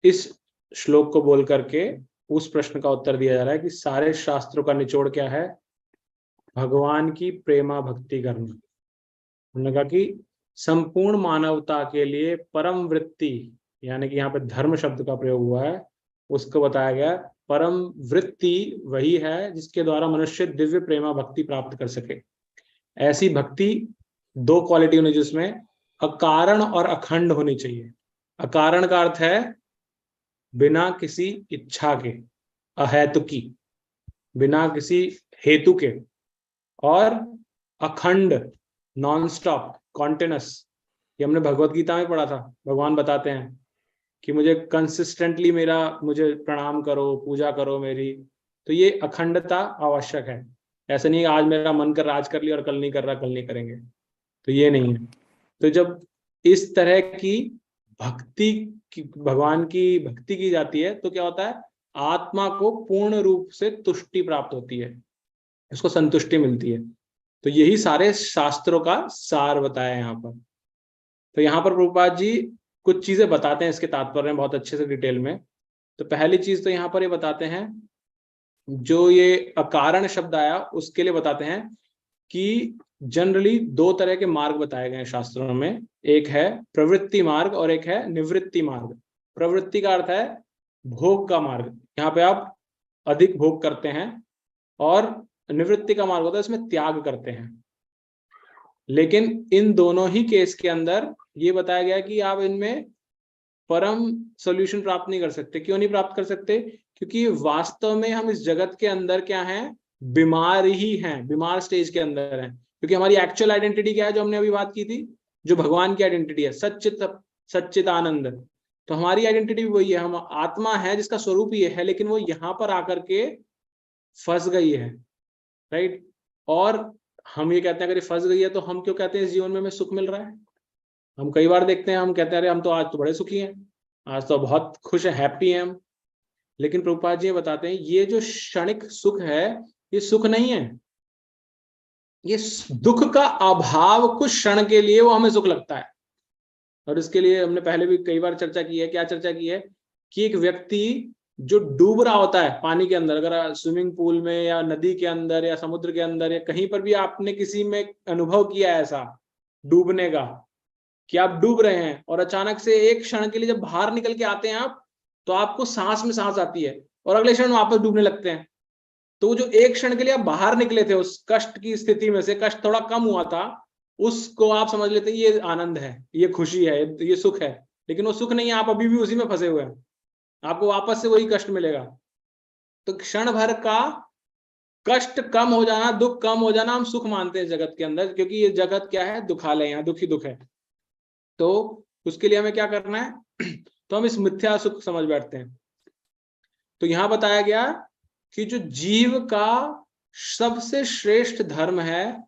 इस श्लोक को बोल करके उस प्रश्न का उत्तर दिया जा रहा है कि सारे शास्त्रों का निचोड़ क्या है? भगवान की प्रेमा भक्ति करना। उन्होंने कहा कि संपूर्ण मानवता के लिए परम वृत्ति, यानी कि यहाँ पे धर्म शब्द का प्रयोग हुआ है, उसको बताया गया। परम वृत्ति वही है जिसके द्वारा मनुष्य दिव्य प्रेमा भक्ति प्राप्त कर सके। ऐसी भक्ति दो क्वालिटी होनी, जिसमें अकारण और अखंड होनी चाहिए। अकारण का अर्थ है बिना किसी इच्छा के, अहेतुकी, बिना किसी हेतु के, और अखंड, नॉन स्टॉप, कॉन्टिन्यूस। ये हमने भगवत गीता में पढ़ा था। भगवान बताते हैं कि मुझे कंसिस्टेंटली मुझे प्रणाम करो, पूजा करो मेरी। तो ये अखंडता आवश्यक है। ऐसा नहीं आज मेरा मन कर रहा आज कर लिया और कल नहीं कर रहा कल नहीं करेंगे, तो ये नहीं है। तो जब इस तरह की भक्ति भगवान की भक्ति की जाती है तो क्या होता है? आत्मा को पूर्ण रूप से तुष्टि प्राप्त होती है, उसको संतुष्टि मिलती है। तो यही सारे शास्त्रों का सार बताया यहाँ पर। तो यहाँ पर प्रभुपाद जी कुछ चीजें बताते हैं इसके तात्पर्य में बहुत अच्छे से डिटेल में। तो पहली चीज तो यहाँ पर ये बताते हैं, जो ये अकारण शब्द आया उसके लिए बताते हैं कि जनरली दो तरह के मार्ग बताए गए हैं शास्त्रों में, एक है प्रवृत्ति मार्ग और एक है निवृत्ति मार्ग। प्रवृत्ति का अर्थ है भोग का मार्ग, यहाँ पे आप अधिक भोग करते हैं, और निवृत्ति का मार्ग होता है इसमें त्याग करते हैं। लेकिन इन दोनों ही केस के अंदर ये बताया गया कि आप इनमें परम सॉल्यूशन प्राप्त नहीं कर सकते। क्यों नहीं प्राप्त कर सकते? क्योंकि वास्तव में हम इस जगत के अंदर क्या हैं, बीमार ही हैं, बीमार स्टेज के अंदर हैं। क्योंकि हमारी एक्चुअल आइडेंटिटी क्या है, जो हमने अभी बात की थी, जो भगवान की आइडेंटिटी है, सच्चित आनंद। तो हमारी आइडेंटिटी भी वही है, हम आत्मा है जिसका स्वरूप ये है, लेकिन वो यहाँ पर आकर के फंस गई है, राइट। और हम ये कहते हैं अगर ये फंस गई है तो हम क्यों कहते हैं इस जीवन में हमें सुख मिल रहा है। हम कई बार देखते हैं, हम कहते हैं अरे हम तो आज तो बड़े सुखी हैं, आज तो बहुत खुश है, हैप्पी हैं हम। लेकिन प्रभुपाद जी बताते हैं ये जो क्षणिक सुख है ये सुख नहीं है, ये दुख का अभाव कुछ क्षण के लिए वो हमें सुख लगता है। और इसके लिए हमने पहले भी कई बार चर्चा की है। क्या चर्चा की है? कि एक व्यक्ति जो डूब रहा होता है पानी के अंदर, अगर स्विमिंग पूल में या नदी के अंदर या समुद्र के अंदर या कहीं पर भी आपने किसी में अनुभव किया ऐसा डूबने का, कि आप डूब रहे हैं और अचानक से एक क्षण के लिए जब बाहर निकल के आते हैं आप, तो आपको सांस में सांस आती है और अगले क्षण वापस डूबने लगते हैं। तो जो एक क्षण के लिए आप बाहर निकले थे उस कष्ट की स्थिति में से, कष्ट थोड़ा कम हुआ था, उसको आप समझ लेते हैं ये आनंद है, ये खुशी है, ये सुख है। लेकिन वो सुख नहीं है, आप अभी भी उसी में फंसे हुए हैं, आपको वापस से वही कष्ट मिलेगा। तो क्षण भर का कष्ट कम हो जाना, दुख कम हो जाना हम सुख मानते हैं जगत के अंदर, क्योंकि ये जगत क्या है, दुखालय, यहाँ दुख ही दुख है। तो उसके लिए हमें क्या करना है तो हम इस मिथ्या सुख समझ बैठते हैं। तो यहाँ बताया गया कि जो जीव का सबसे श्रेष्ठ धर्म है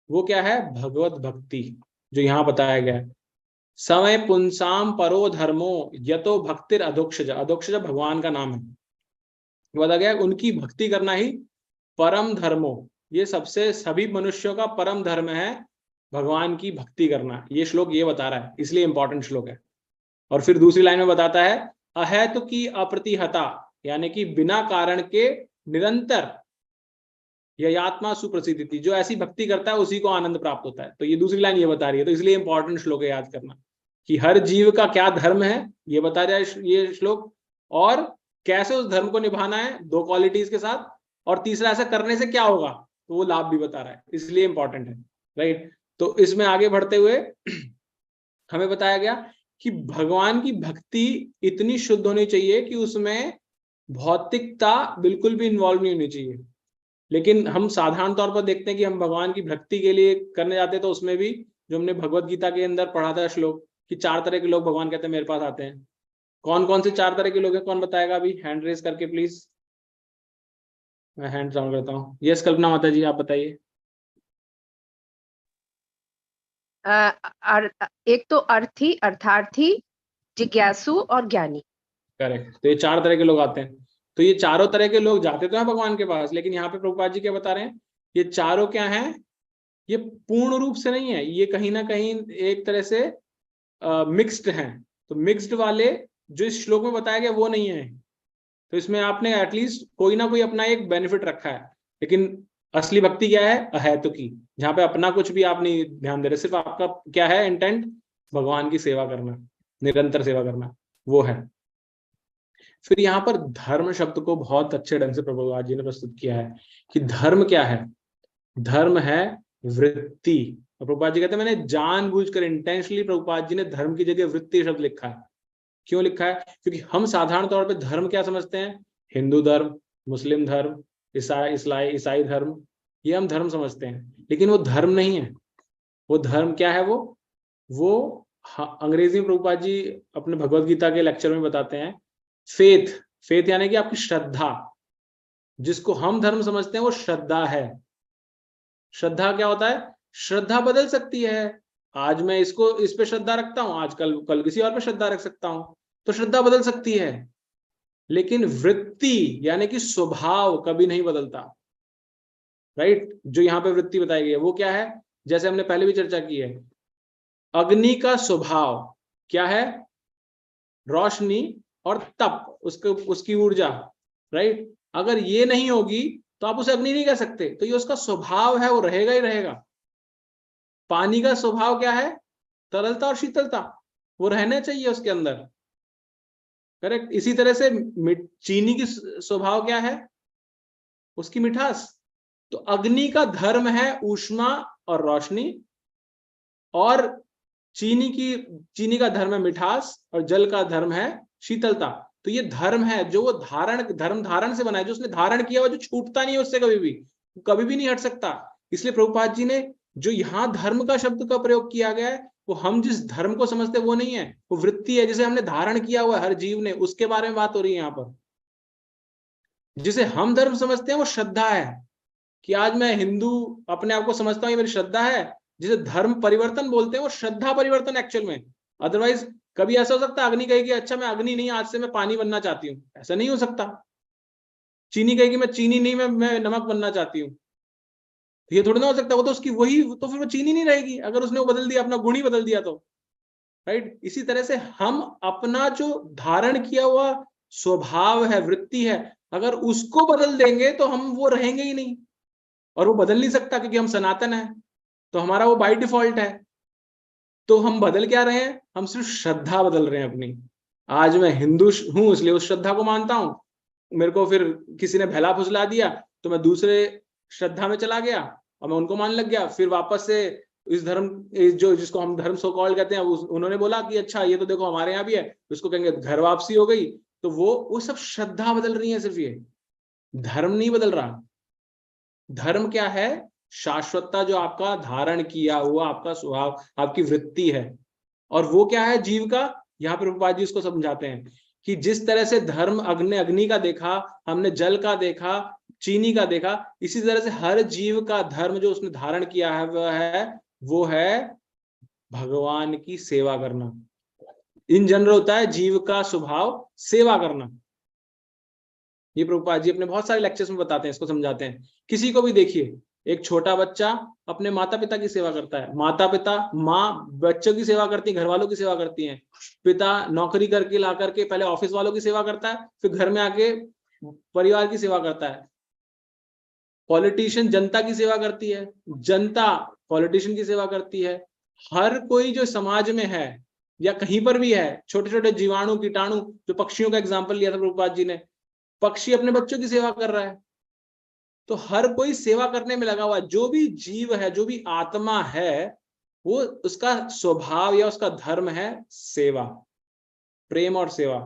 वो क्या है, भगवत भक्ति। जो यहाँ बताया गया है, समय पुंसाम परो धर्मो यतो भक्तिर अधोक्षज, अधोक्षज भगवान का नाम है, बताया गया उनकी भक्ति करना ही परम धर्मो, ये सबसे सभी मनुष्यों का परम धर्म है भगवान की भक्ति करना। ये श्लोक ये बता रहा है, इसलिए इंपॉर्टेंट श्लोक है। और फिर दूसरी लाइन में बताता है अहेतु की अप्रतिहता, यानी कि बिना कारण के निरंतर यह आत्मा सुप्रसिद्धि थी, जो ऐसी भक्ति करता है उसी को आनंद प्राप्त होता है। तो ये दूसरी लाइन ये बता रही है, तो इसलिए इंपॉर्टेंट श्लोक है याद करना कि हर जीव का क्या धर्म है ये बता रहा है ये श्लोक, और कैसे उस धर्म को निभाना है दो क्वालिटीज के साथ, और तीसरा ऐसा करने से क्या होगा तो वो लाभ भी बता रहा है, इसलिए इंपॉर्टेंट है, राइट। तो इसमें आगे बढ़ते हुए हमें बताया गया कि भगवान की भक्ति इतनी शुद्ध होनी चाहिए कि उसमें भौतिकता बिल्कुल भी इन्वॉल्व नहीं होनी चाहिए। लेकिन हम साधारण तौर पर देखते हैं कि हम भगवान की भक्ति के लिए करने जाते हैं, तो उसमें भी जो हमने भगवत गीता के अंदर पढ़ा था श्लोक कि 4 तरह के लोग भगवान कहते हैं मेरे पास आते हैं। कौन कौन से 4 तरह के लोग हैं, कौन बताएगा अभी हैंड रेज करके प्लीज? मैं हैंड राउंड करता हूँ। यस कल्पना माता जी आप बताइए। एक तो अर्थी, अर्थार्थी, जिज्ञासु और ज्ञानी। करेक्ट। तो ये 4 तरह के लोग आते हैं। तो ये चारों तरह के लोग जाते तो हैं भगवान के पास, लेकिन यहाँ पे प्रभुपाद जी क्या बता रहे हैं, ये चारों क्या हैं, ये पूर्ण रूप से नहीं है, ये कहीं ना कहीं एक तरह से मिक्स्ड हैं। तो मिक्स्ड वाले जो इस श्लोक में बताया गया वो नहीं है। तो इसमें आपने एटलीस्ट कोई ना कोई अपना एक बेनिफिट रखा है, लेकिन असली भक्ति क्या है, अहेतु की, जहाँ पे अपना कुछ भी आप नहीं ध्यान दे रहे, सिर्फ आपका क्या है इंटेंट, भगवान की सेवा करना, निरंतर सेवा करना, वो है। फिर यहाँ पर धर्म शब्द को बहुत अच्छे ढंग से प्रभुपाद जी ने प्रस्तुत किया है कि धर्म क्या है, धर्म है वृत्ति। और प्रभुपाद जी कहते हैं मैंने जानबूझकर इंटेंशनली प्रभुपाद जी ने धर्म की जगह वृत्ति शब्द लिखा है। क्यों लिखा है? क्योंकि हम साधारण तौर पे धर्म क्या समझते हैं, हिंदू धर्म, मुस्लिम धर्म, ईसाई धर्म, ये हम धर्म समझते हैं, लेकिन वो धर्म नहीं है। वो धर्म क्या है, वो अंग्रेजी में प्रभुपाद जी अपने भगवत गीता के लेक्चर में बताते हैं फेथ यानी कि आपकी श्रद्धा। जिसको हम धर्म समझते हैं वो श्रद्धा है। श्रद्धा क्या होता है, श्रद्धा बदल सकती है, आज मैं इस पे श्रद्धा रखता हूं, आज कल किसी और पे श्रद्धा रख सकता हूं, तो श्रद्धा बदल सकती है। लेकिन वृत्ति यानी कि स्वभाव कभी नहीं बदलता, राइट। जो यहाँ पे वृत्ति बताई गई है वो क्या है, जैसे हमने पहले भी चर्चा की है अग्नि का स्वभाव क्या है? रोशनी और तप, उसकी ऊर्जा, राइट। अगर ये नहीं होगी तो आप उसे अग्नि नहीं कह सकते, तो ये उसका स्वभाव है, वो रहेगा ही रहेगा। पानी का स्वभाव क्या है? तरलता और शीतलता, वो रहना चाहिए उसके अंदर, करेक्ट। इसी तरह से चीनी की स्वभाव क्या है? उसकी मिठास। तो अग्नि का धर्म है ऊष्मा और रोशनी, और चीनी का धर्म है मिठास, और जल का धर्म है शीतलता। तो ये धर्म है जो वो धर्म धारण से बना है, जो उसने धारण किया हुआ, जो छूटता नहीं है उससे, कभी भी नहीं हट सकता। इसलिए प्रभुपाद जी ने जो यहाँ धर्म का शब्द का प्रयोग किया गया है, वो हम जिस धर्म को समझते वो नहीं है, वो वृत्ति है जिसे हमने धारण किया हुआ है हर जीव ने, उसके बारे में बात हो रही है यहाँ पर। जिसे हम धर्म समझते हैं वो श्रद्धा है, कि आज मैं हिंदू अपने आप को समझता हूँ, ये मेरी श्रद्धा है। जिसे धर्म परिवर्तन बोलते हैं वो श्रद्धा परिवर्तन एक्चुअल में। अदरवाइज कभी ऐसा हो सकता है अग्नि कहेगी अच्छा मैं अग्नि नहीं, आज से मैं पानी बनना चाहती हूँ, ऐसा नहीं हो सकता। चीनी कहेगी मैं चीनी नहीं, मैं नमक बनना चाहती हूँ, ये थोड़ी ना हो सकता। वो तो उसकी वही, तो फिर वो चीनी नहीं रहेगी अगर उसने वो बदल दिया, अपना गुण ही बदल दिया तो, राइट। इसी तरह से हम अपना जो धारण किया हुआ स्वभाव है, वृत्ति है, अगर उसको बदल देंगे तो हम वो रहेंगे ही नहीं, और वो बदल नहीं सकता क्योंकि हम सनातन है, तो हमारा वो बाय डिफॉल्ट है। तो हम बदल क्या रहे हैं? हम सिर्फ श्रद्धा बदल रहे हैं अपनी। आज मैं हिंदू हूं इसलिए उस श्रद्धा को मानता हूं, मेरे को फिर किसी ने भला फुसला दिया तो मैं दूसरे श्रद्धा में चला गया और मैं उनको मान लग गया। फिर वापस से इस धर्म, जो जिसको हम धर्म सो कॉल्ड कहते हैं, उन्होंने बोला कि अच्छा ये तो देखो हमारे यहाँ भी है, उसको कहेंगे घर वापसी हो गई। तो वो सब श्रद्धा बदल रही है, सिर्फ ये धर्म नहीं बदल रहा। धर्म क्या है? शाश्वतता, जो आपका धारण किया हुआ आपका स्वभाव, आपकी वृत्ति है। और वो क्या है जीव का? यहाँ पर प्रभुपाद जी उसको समझाते हैं कि जिस तरह से धर्म अग्नि का देखा, हमने जल का देखा, चीनी का देखा, इसी तरह से हर जीव का धर्म जो उसने धारण किया है वो है भगवान की सेवा करना। इन जनरल होता है जीव का स्वभाव सेवा करना। ये प्रभुपाद जी अपने बहुत सारे लेक्चर्स में बताते हैं, इसको समझाते हैं। किसी को भी देखिए, एक छोटा बच्चा अपने माता पिता की सेवा करता है, माता पिता माँ बच्चों की सेवा करती है, घर वालों की सेवा करती हैं। पिता नौकरी करके ला करके पहले ऑफिस वालों की सेवा करता है, फिर घर में आके परिवार की सेवा करता है। पॉलिटिशियन जनता की सेवा करती है, जनता पॉलिटिशियन की सेवा करती है। हर कोई जो समाज में है या कहीं पर भी है, छोटे छोटे जीवाणु कीटाणु, जो पक्षियों का एग्जाम्पल लिया था प्रभुपाद जी ने, पक्षी अपने बच्चों की सेवा कर रहा है। तो हर कोई सेवा करने में लगा हुआ। जो भी जीव है, जो भी आत्मा है, वो उसका स्वभाव या उसका धर्म है सेवा, प्रेम और सेवा।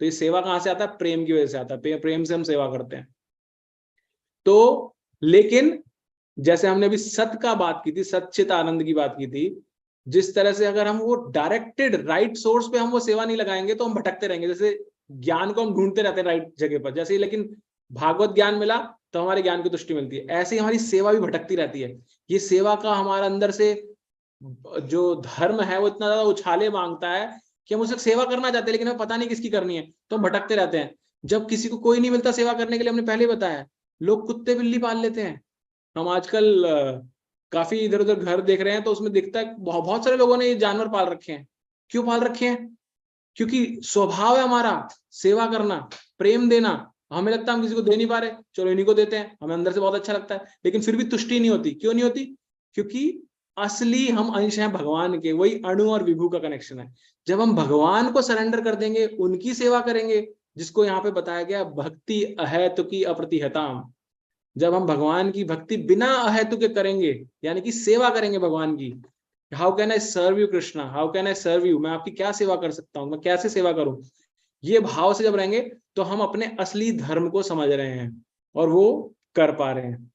तो ये सेवा कहां से आता है? प्रेम की वजह से आता है, प्रेम से हम सेवा करते हैं। तो लेकिन जैसे हमने अभी सत का बात की थी, सच्चित आनंद की बात की थी, जिस तरह से अगर हम वो डायरेक्टेड राइट सोर्स पे हम वो सेवा नहीं लगाएंगे तो हम भटकते रहेंगे। जैसे ज्ञान को हम ढूंढते रहते हैं राइट जगह पर, जैसे लेकिन भागवत ज्ञान मिला तो हमारे ज्ञान की तुष्टि मिलती है, ऐसे ही हमारी सेवा भी भटकती रहती है। ये सेवा का हमारा अंदर से जो धर्म है वो इतना ज्यादा उछाले मांगता है कि हम उससे सेवा करना चाहते हैं लेकिन हमें पता नहीं किसकी करनी है, तो हम भटकते रहते हैं। जब किसी को कोई नहीं मिलता सेवा करने के लिए, हमने पहले बताया, लोग कुत्ते बिल्ली पाल लेते हैं। हम आजकल काफी इधर उधर घर देख रहे हैं तो उसमें दिखता है बहुत सारे लोगों ने ये जानवर पाल रखे हैं। क्यों पाल रखे हैं? क्योंकि स्वभाव है हमारा सेवा करना, प्रेम देना। हमें लगता है हम किसी को दे नहीं पा रहे, चलो इन्हीं को देते हैं, हमें अंदर से बहुत अच्छा लगता है, लेकिन फिर भी तुष्टि नहीं होती। क्यों नहीं होती? क्योंकि असली हम अंश हैं भगवान के, वही अणु और विभू का कनेक्शन है। जब हम भगवान को सरेंडर कर देंगे, उनकी सेवा करेंगे, जिसको यहाँ पे बताया गया भक्ति अहेतु की अप्रतिहताम। जब हम भगवान की भक्ति बिना अहेतु के करेंगे, यानी कि सेवा करेंगे भगवान की, how can I serve you Krishna, how can I serve you, मैं आपकी क्या सेवा कर सकता हूँ, मैं कैसे सेवा करूं, ये भाव से जब रहेंगे तो हम अपने असली धर्म को समझ रहे हैं और वो कर पा रहे हैं।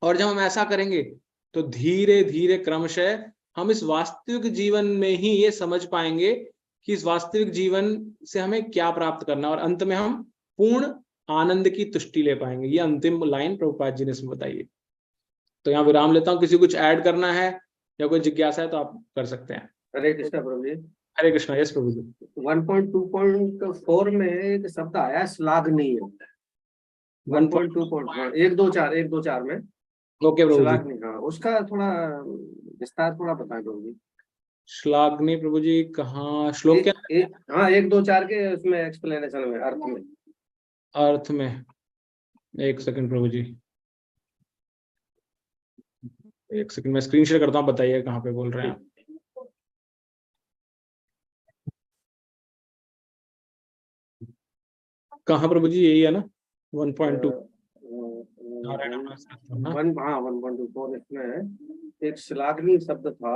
और जब हम ऐसा करेंगे तो धीरे धीरे क्रमशः हम इस वास्तविक जीवन में ही ये समझ पाएंगे कि इस वास्तविक जीवन से हमें क्या प्राप्त करना, और अंत में हम पूर्ण आनंद की तुष्टि ले पाएंगे। ये अंतिम लाइन प्रभुपाद जी ने इसमें बताई है। तो यहाँ विराम लेता हूँ। किसी कुछ ऐड करना है या कोई जिज्ञासा है तो आप कर सकते हैं। हरे कृष्णा प्रभु जी। हरे कृष्णा। यस प्रभु जी। 1.2.4 में एक शब्द आया श्लाघनीय। 1.2.4 में ओके प्रभु जी। श्लाघनीय, हाँ, उसका थोड़ा विस्तार थोड़ा बताएं प्रभु जी। श्लाघनी प्रभु जी कहाँ श्लोक क्या? हाँ 1, 2, 4 के उसमें एक्सप्लेनेशन में, अर्थ में 1 सेकंड प्रभु जी, 1 सेकंड मैं स्क्रीन शेयर करता हूँ, बताइए कहाँ पे बोल रहे हैं आप। कहाँ प्रभु जी? यही है ना 1.2? 1.24 इसमें एक श्लाघनी शब्द था,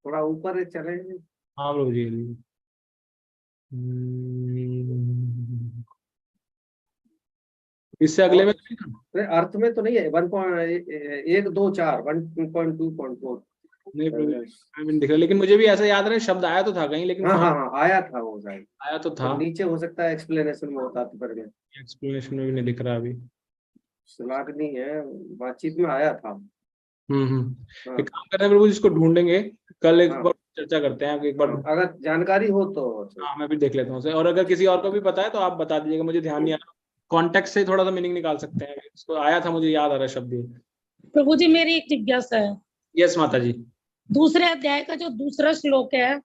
थोड़ा ऊपर चले। हाँ प्रभु जी, इससे अगले में अर्थ में तो नहीं है। 1, 2, 4 1.2.4 नहीं प्रभु दिख रहा, लेकिन मुझे भी ऐसा याद रहे शब्द आया तो था कहीं, लेकिन हाँ आया था वो शायद, आया तो था। नीचे हो सकता है एक्सप्लेनेशन में होता, तो पर एक्सप्लेनेशन में भी नहीं दिख रहा अभी। श्लाघनी है, बातचीत में आया था। एक काम करते हैं प्रभु, जिसको ढूंढेंगे कल एक बार चर्चा करते हैं एक बार, अगर जानकारी हो तो। हाँ मैं भी देख लेता हूँ उसे, और अगर किसी और को भी पता है तो आप बता दीजिएगा, मुझे ध्यान नहीं आ रहा, कॉन्टेक्स्ट से थोड़ा सा मीनिंग निकाल सकते हैं। इसको आया था, मुझे याद आ रहा है शब्द। प्रभु जी मेरी एक जिज्ञासा है। यस माता जी। दूसरे अध्याय का जो दूसरा श्लोक है,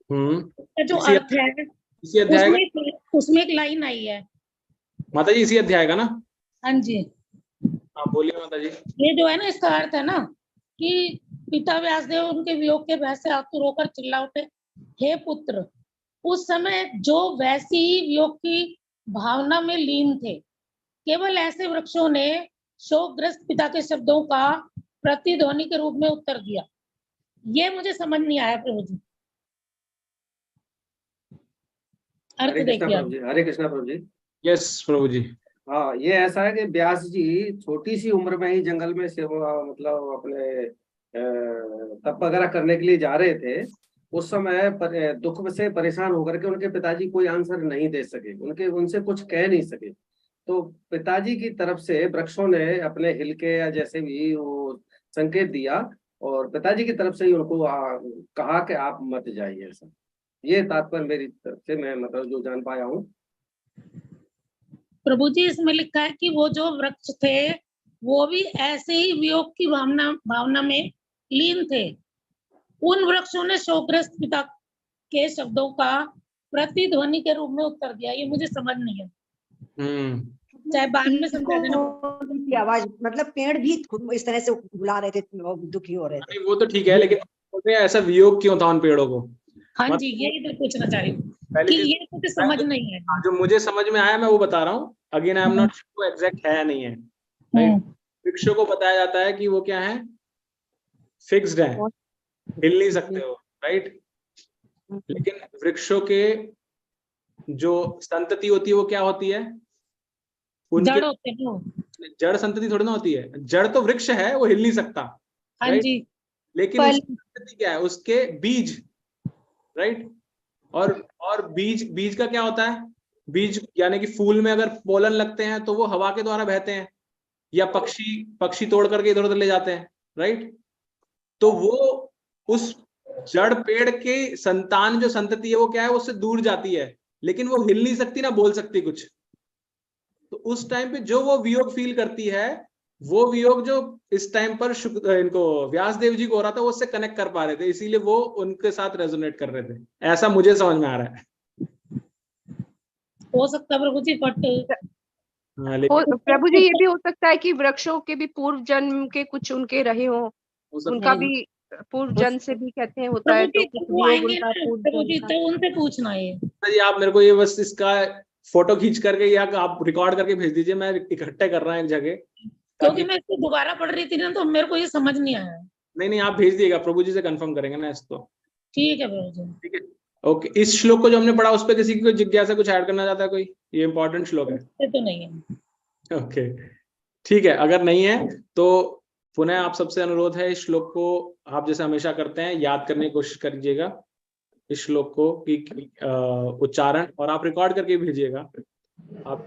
जो अर्थ है, इसी अध्याय उसमें एक लाइन आई है माता जी, इसी अध्याय का ना? हाँ जी। हाँ बोलिए माता जी। ये जो है ना, इसका अर्थ है ना कि पिता व्यासदेव उनके वियोग के भय से आतुर होकर चिल्ला उठे, हे पुत्र। उस समय जो वैसी ही वियोग की भावना में लीन थे, केवल ऐसे वृक्षों ने शोकग्रस्त पिता के शब्दों का प्रतिध्वनि के रूप में उत्तर दिया। ये मुझे समझ नहीं आया प्रभु जी, अर्थ देखिए। हरे कृष्णा प्रभु जी। यस प्रभु जी। हाँ ये ऐसा है कि व्यास जी छोटी सी उम्र में ही जंगल में सेवा, मतलब अपने तप वगैरह करने के लिए जा रहे थे। उस समय दुख से परेशान होकर के उनके पिताजी कोई आंसर नहीं दे सके, उनसे कुछ कह नहीं सके। तो पिताजी की तरफ से वृक्षों ने अपने हिलके या जैसे भी वो संकेत दिया, और पिताजी की तरफ से ही उनको कहा कि आप मत जाइए। ऐसा ये तात्पर्य मेरी तरफ से, मैं मतलब जो जान पाया हूँ। प्रभु जी इसमें लिखा है कि वो जो वृक्ष थे वो भी ऐसे ही वियोग की भावना में लीन थे। उन वृक्षों ने शोकग्रस्त पिता के शब्दों का प्रतिध्वनि के रूप में उत्तर दिया। ये मुझे समझ नहीं है, चाहे बाद में समझा देना। आवाज मतलब पेड़ भी इस तरह से बुला रहे थे, दुखी हो रहे थे। वो तो ठीक है, लेकिन ऐसा वियोग क्यों था उन पेड़ों को? हाँ जी, यही तो पूछना चाह रही हूँ कि ये मुझे समझ नहीं है। जो मुझे समझ में आया मैं वो बता रहा हूँ। Again I am not sure exact है नहीं है, राइट? वृक्षों को बताया जाता है कि वो क्या है, फिक्स्ड है, हिल नहीं सकते हो, राइट? लेकिन वृक्षों के जो संतति होती है वो क्या होती है? जड़ होते हैं। जड़ संतति थोड़ी ना होती है, जड़ तो वृक्ष है, वो हिल नहीं सकता। हाँ जी। लेकिन संतति क्या है? उसके बीज, राइट? और बीज का क्या होता है? बीज यानी कि फूल में अगर पोलन लगते हैं तो वो हवा के द्वारा बहते हैं, या पक्षी तोड़ करके इधर उधर ले जाते हैं, राइट? तो वो उस जड़ पेड़ के संतान जो संतति है वो क्या है, उससे दूर जाती है, लेकिन वो हिल नहीं सकती ना बोल सकती कुछ। तो उस टाइम पे जो वो वियोग फील करती है, वो वियोग जो इस टाइम पर इनको व्यास देव जी को हो रहा था, वो उससे कनेक्ट कर पा रहे थे, इसीलिए वो उनके साथ रेजोनेट कर रहे थे। ऐसा मुझे समझ में आ रहा है। हो सकता है प्रभु जी, बट प्रभु जी ये भी हो सकता है कि वृक्षों के भी पूर्व जन्म के कुछ उनके रहे हो, उनका भी पूर्व जन्म से भी कहते हैं होता है, प्रभु जी तो उनसे पूछना है। जी आप मेरे को ये बस इसका फोटो खींच करके या आप रिकॉर्ड करके भेज दीजिए, मैं इकट्ठे कर रहा हूँ एक जगह, क्योंकि मैं इसको दोबारा पढ़ रही थी ना, तो मेरे को ये समझ नहीं आया। नहीं आप भेज दिएगा, प्रभु जी से कंफर्म करेंगे ना इसको। ठीक है प्रभु जी। ठीक है, ओके। इस श्लोक को जो हमने पढ़ा उस पर किसी की कोई जिज्ञासा कुछ ऐड करना चाहता है कोई? ये इंपॉर्टेंट श्लोक है। तो नहीं है। ओके ठीक है, अगर नहीं है तो पुनः आप सबसे अनुरोध है, इस श्लोक को आप जैसे हमेशा करते हैं याद करने की कोशिश करिएगा, इस श्लोक को की उच्चारण, और आप रिकॉर्ड करके भेजिएगा आप।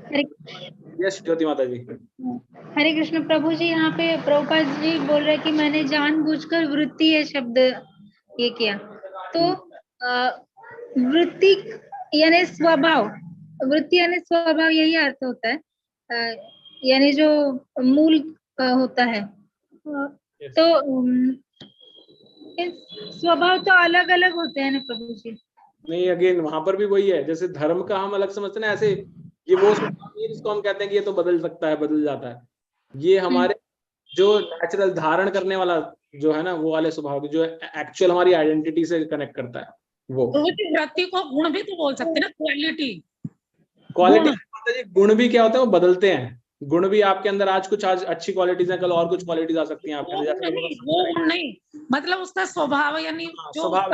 यस ज्योति माता जी। हरे कृष्ण प्रभु जी। यहाँ पे प्रभुपाद जी बोल रहे कि मैंने जानबूझकर वृत्ति ये शब्द ये किया, तो वृत्ति यानी स्वभाव, वृत्ति यानी स्वभाव, यही अर्थ होता है। यानी जो मूल होता है। तो स्वभाव तो अलग अलग होते हैं ना प्रभु जी। नहीं, अगेन वहां पर भी वही है, जैसे धर्म का हम अलग समझते हैं ना, ऐसे ये वो स्वभाव नहीं है जिसको हम कहते हैं कि ये तो बदल सकता है, बदल जाता है। ये हमारे जो नेचुरल धारण करने वाला जो है ना, वो वाले स्वभाव की जो एक्चुअल हमारी आइडेंटिटी से कनेक्ट करता है वो। वृत्ति को गुण भी तो बोल सकते हैं ना, क्वालिटी। गुण भी क्या होता है, वो बदलते हैं। गुण भी आपके अंदर आज अच्छी क्वालिटीज है, कल और कुछ क्वालिटीज आ सकती हैं आपके अंदर। वो नहीं, मतलब उसका स्वभाव, यानी जो स्वभाव।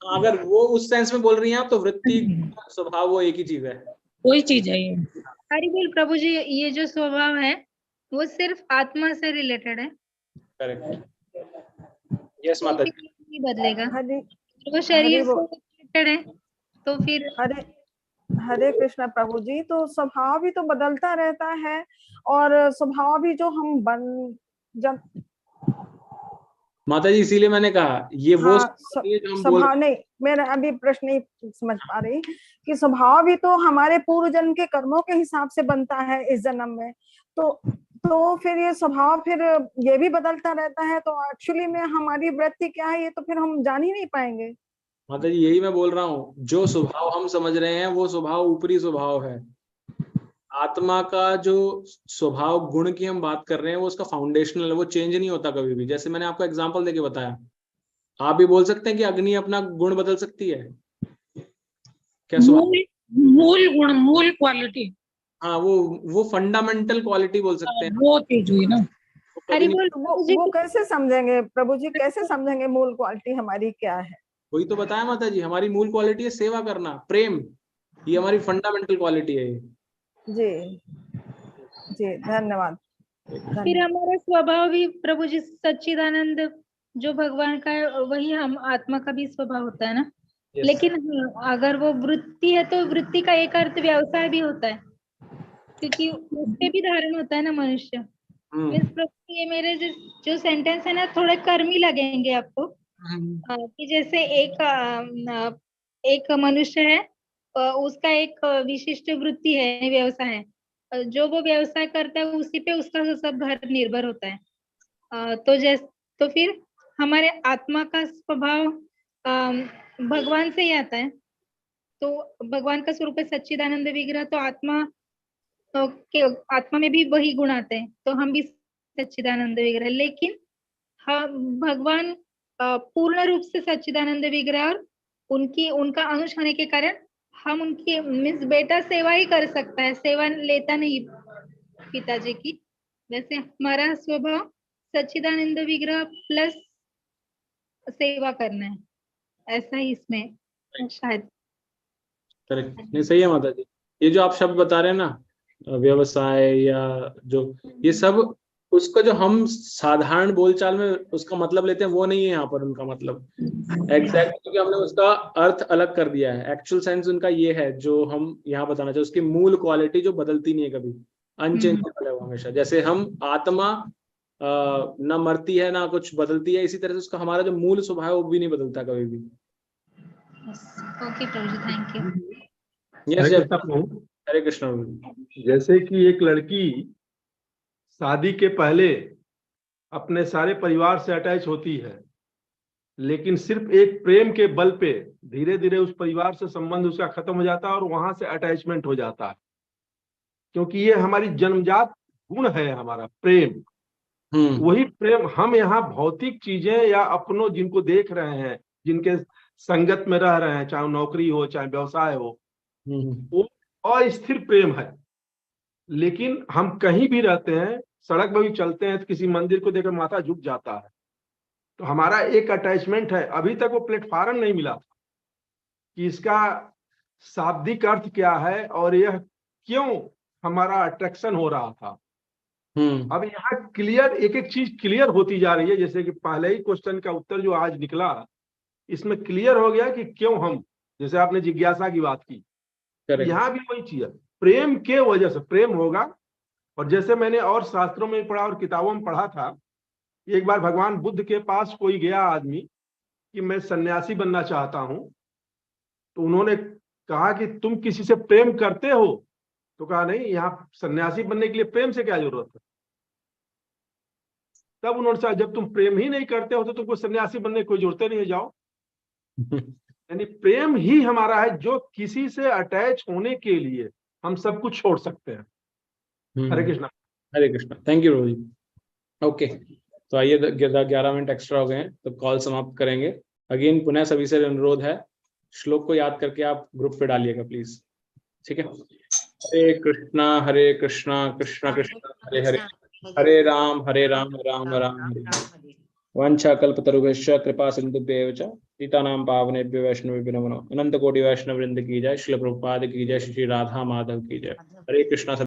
अगर वो उस सेंस में बोल रही हैं आप, तो वृत्ति स्वभाव वो एक ही चीज है, कोई चीज है ये। हरि बोल प्रभु जी, ये जो स्वभाव है वो सिर्फ आत्मा से रिलेटेड है। करेक्ट। यस माता जी। नहीं बदलेगा, हरे वो शरीर से रिलेटेड है तो फिर। हरे कृष्णा प्रभु जी, तो स्वभाव भी तो बदलता रहता है, और स्वभाव भी जो हम जब माता जी, इसीलिए मैंने कहा ये वो स्वभाव नहीं, मेरा अभी प्रश्न नहीं समझ पा रही कि स्वभाव भी तो हमारे पूर्व जन्म के कर्मों के हिसाब से बनता है इस जन्म में, तो फिर ये स्वभाव फिर ये भी बदलता रहता है, तो एक्चुअली में हमारी वृत्ति क्या है ये तो फिर हम जान ही नहीं पाएंगे। माता जी, यही मैं बोल रहा हूँ, जो स्वभाव हम समझ रहे हैं वो स्वभाव ऊपरी स्वभाव है। आत्मा का जो स्वभाव गुण की हम बात कर रहे हैं वो उसका फाउंडेशनल है, वो चेंज नहीं होता कभी भी। जैसे मैंने आपको एग्जांपल देके बताया, आप भी बोल सकते हैं कि अग्नि अपना गुण बदल सकती है क्या? मूल गुण, मूल क्वालिटी। हाँ, वो फंडामेंटल क्वालिटी बोल सकते हैं। वो चीज हुई ना। अरे वो कैसे समझेंगे प्रभु जी, कैसे समझेंगे मूल क्वालिटी हमारी क्या है? वही तो बताया माता जी, हमारी मूल क्वालिटी है सेवा करना, प्रेम। ये हमारी फंडामेंटल क्वालिटी है ये। जी जी, धन्यवाद। फिर हमारा स्वभाव भी प्रभु जी सच्चिदानंद जो भगवान का है, वही हम आत्मा का भी स्वभाव होता है ना। लेकिन अगर वो वृत्ति है तो वृत्ति का एक अर्थ व्यवसाय भी होता है, क्योंकि उससे भी धारण होता है ना मनुष्य। ये मेरे जो सेंटेंस है ना, थोड़े कर्मी लगेंगे आपको, कि जैसे एक मनुष्य है, उसका एक विशिष्ट वृत्ति है, व्यवसाय है, जो वो व्यवसाय करता है उसी पे उसका सब घर निर्भर होता है। तो फिर हमारे आत्मा का स्वभाव भगवान से ही आता है, तो भगवान का स्वरूप है सच्चिदानंद विग्रह, तो आत्मा में भी वही गुण आते हैं, तो हम भी सच्चिदानंद विग्रह। लेकिन भगवान पूर्ण रूप से सच्चिदानंद विग्रह, और उनका अंश होने के कारण हम उनकी मीन्स बेटा सेवा ही कर सकता है, सेवा लेता नहीं पिताजी की। वैसे हमारा स्वभाव सच्चिदानंद विग्रह प्लस सेवा करना है, ऐसा ही इसमें शायद। करेक्ट, नहीं सही है माता जी। ये जो आप शब्द बता रहे हैं ना, व्यवसाय या जो ये सब, उसका जो हम साधारण बोलचाल में उसका मतलब लेते हैं वो नहीं है यहाँ पर उनका मतलब एग्जैक्ट, क्योंकि हमने उसका अर्थ अलग कर दिया है। एक्चुअल सेंस उनका ये है जो हम यहाँ बताना चाहते, उसकी मूल क्वालिटी जो बदलती नहीं है कभी, अनचेंजेबल है वो हमेशा। जैसे हम आत्मा ना मरती है ना कुछ बदलती है, इसी तरह से उसका हमारा जो मूल स्वभाव है वो भी नहीं बदलता कभी भी। ओके प्रभु जी, थैंक यू। हरे कृष्ण। जैसे कि एक लड़की शादी के पहले अपने सारे परिवार से अटैच होती है, लेकिन सिर्फ एक प्रेम के बल पे धीरे धीरे उस परिवार से संबंध उसका खत्म हो जाता है और वहां से अटैचमेंट हो जाता है, क्योंकि ये हमारी जन्मजात गुण है, हमारा प्रेम। वही प्रेम हम यहाँ भौतिक चीजें या अपनों जिनको देख रहे हैं, जिनके संगत में रह रहे हैं, चाहे नौकरी हो चाहे व्यवसाय हो, वो अस्थिर प्रेम है। लेकिन हम कहीं भी रहते हैं, सड़क पर भी चलते हैं तो किसी मंदिर को देखकर माथा झुक जाता है, तो हमारा एक अटैचमेंट है। अभी तक वो प्लेटफॉर्म नहीं मिला था कि इसका शाब्दिक अर्थ क्या है और यह क्यों हमारा अट्रैक्शन हो रहा था। अब यहाँ क्लियर एक एक चीज क्लियर होती जा रही है। जैसे कि पहले ही क्वेश्चन का उत्तर जो आज निकला, इसमें क्लियर हो गया कि क्यों हम, जैसे आपने जिज्ञासा की बात की, यहाँ भी वही चीज है, प्रेम के वजह से प्रेम होगा। और जैसे मैंने और शास्त्रों में पढ़ा और किताबों में पढ़ा था, एक बार भगवान बुद्ध के पास कोई गया आदमी कि मैं सन्यासी बनना चाहता हूं, तो उन्होंने कहा कि तुम किसी से प्रेम करते हो? तो कहा नहीं, यहाँ सन्यासी बनने के लिए प्रेम से क्या जरूरत है। तब उन्होंने कहा जब तुम प्रेम ही नहीं करते हो तो तुमको सन्यासी बनने की कोई जरूरत नहीं है, जाओ। यानी प्रेम ही हमारा है जो किसी से अटैच होने के लिए हम सब कुछ छोड़ सकते हैं। हरे कृष्णा। हरे कृष्णा। थैंक यू रोजी। ओके, तो आइए 11 मिनट एक्स्ट्रा हो गए हैं तो कॉल समाप्त करेंगे। अगेन पुनः सभी से अनुरोध है, श्लोक को याद करके आप ग्रुप पे डालिएगा प्लीज, ठीक है। हरे कृष्णा कृष्णा कृष्णा हरे हरे, हरे राम राम राम हरे। वंशा कल्पतरुभ्यश्च कृपा सिंधुभ्येव च पतितानां पावनेभ्यो वैष्णवेभ्यो नमो नमः। अनंत कोटि वैष्णव वृंद की जय, श्रील प्रभुपाद की जय, श्री राधा माधव की जय। हरे कृष्णा।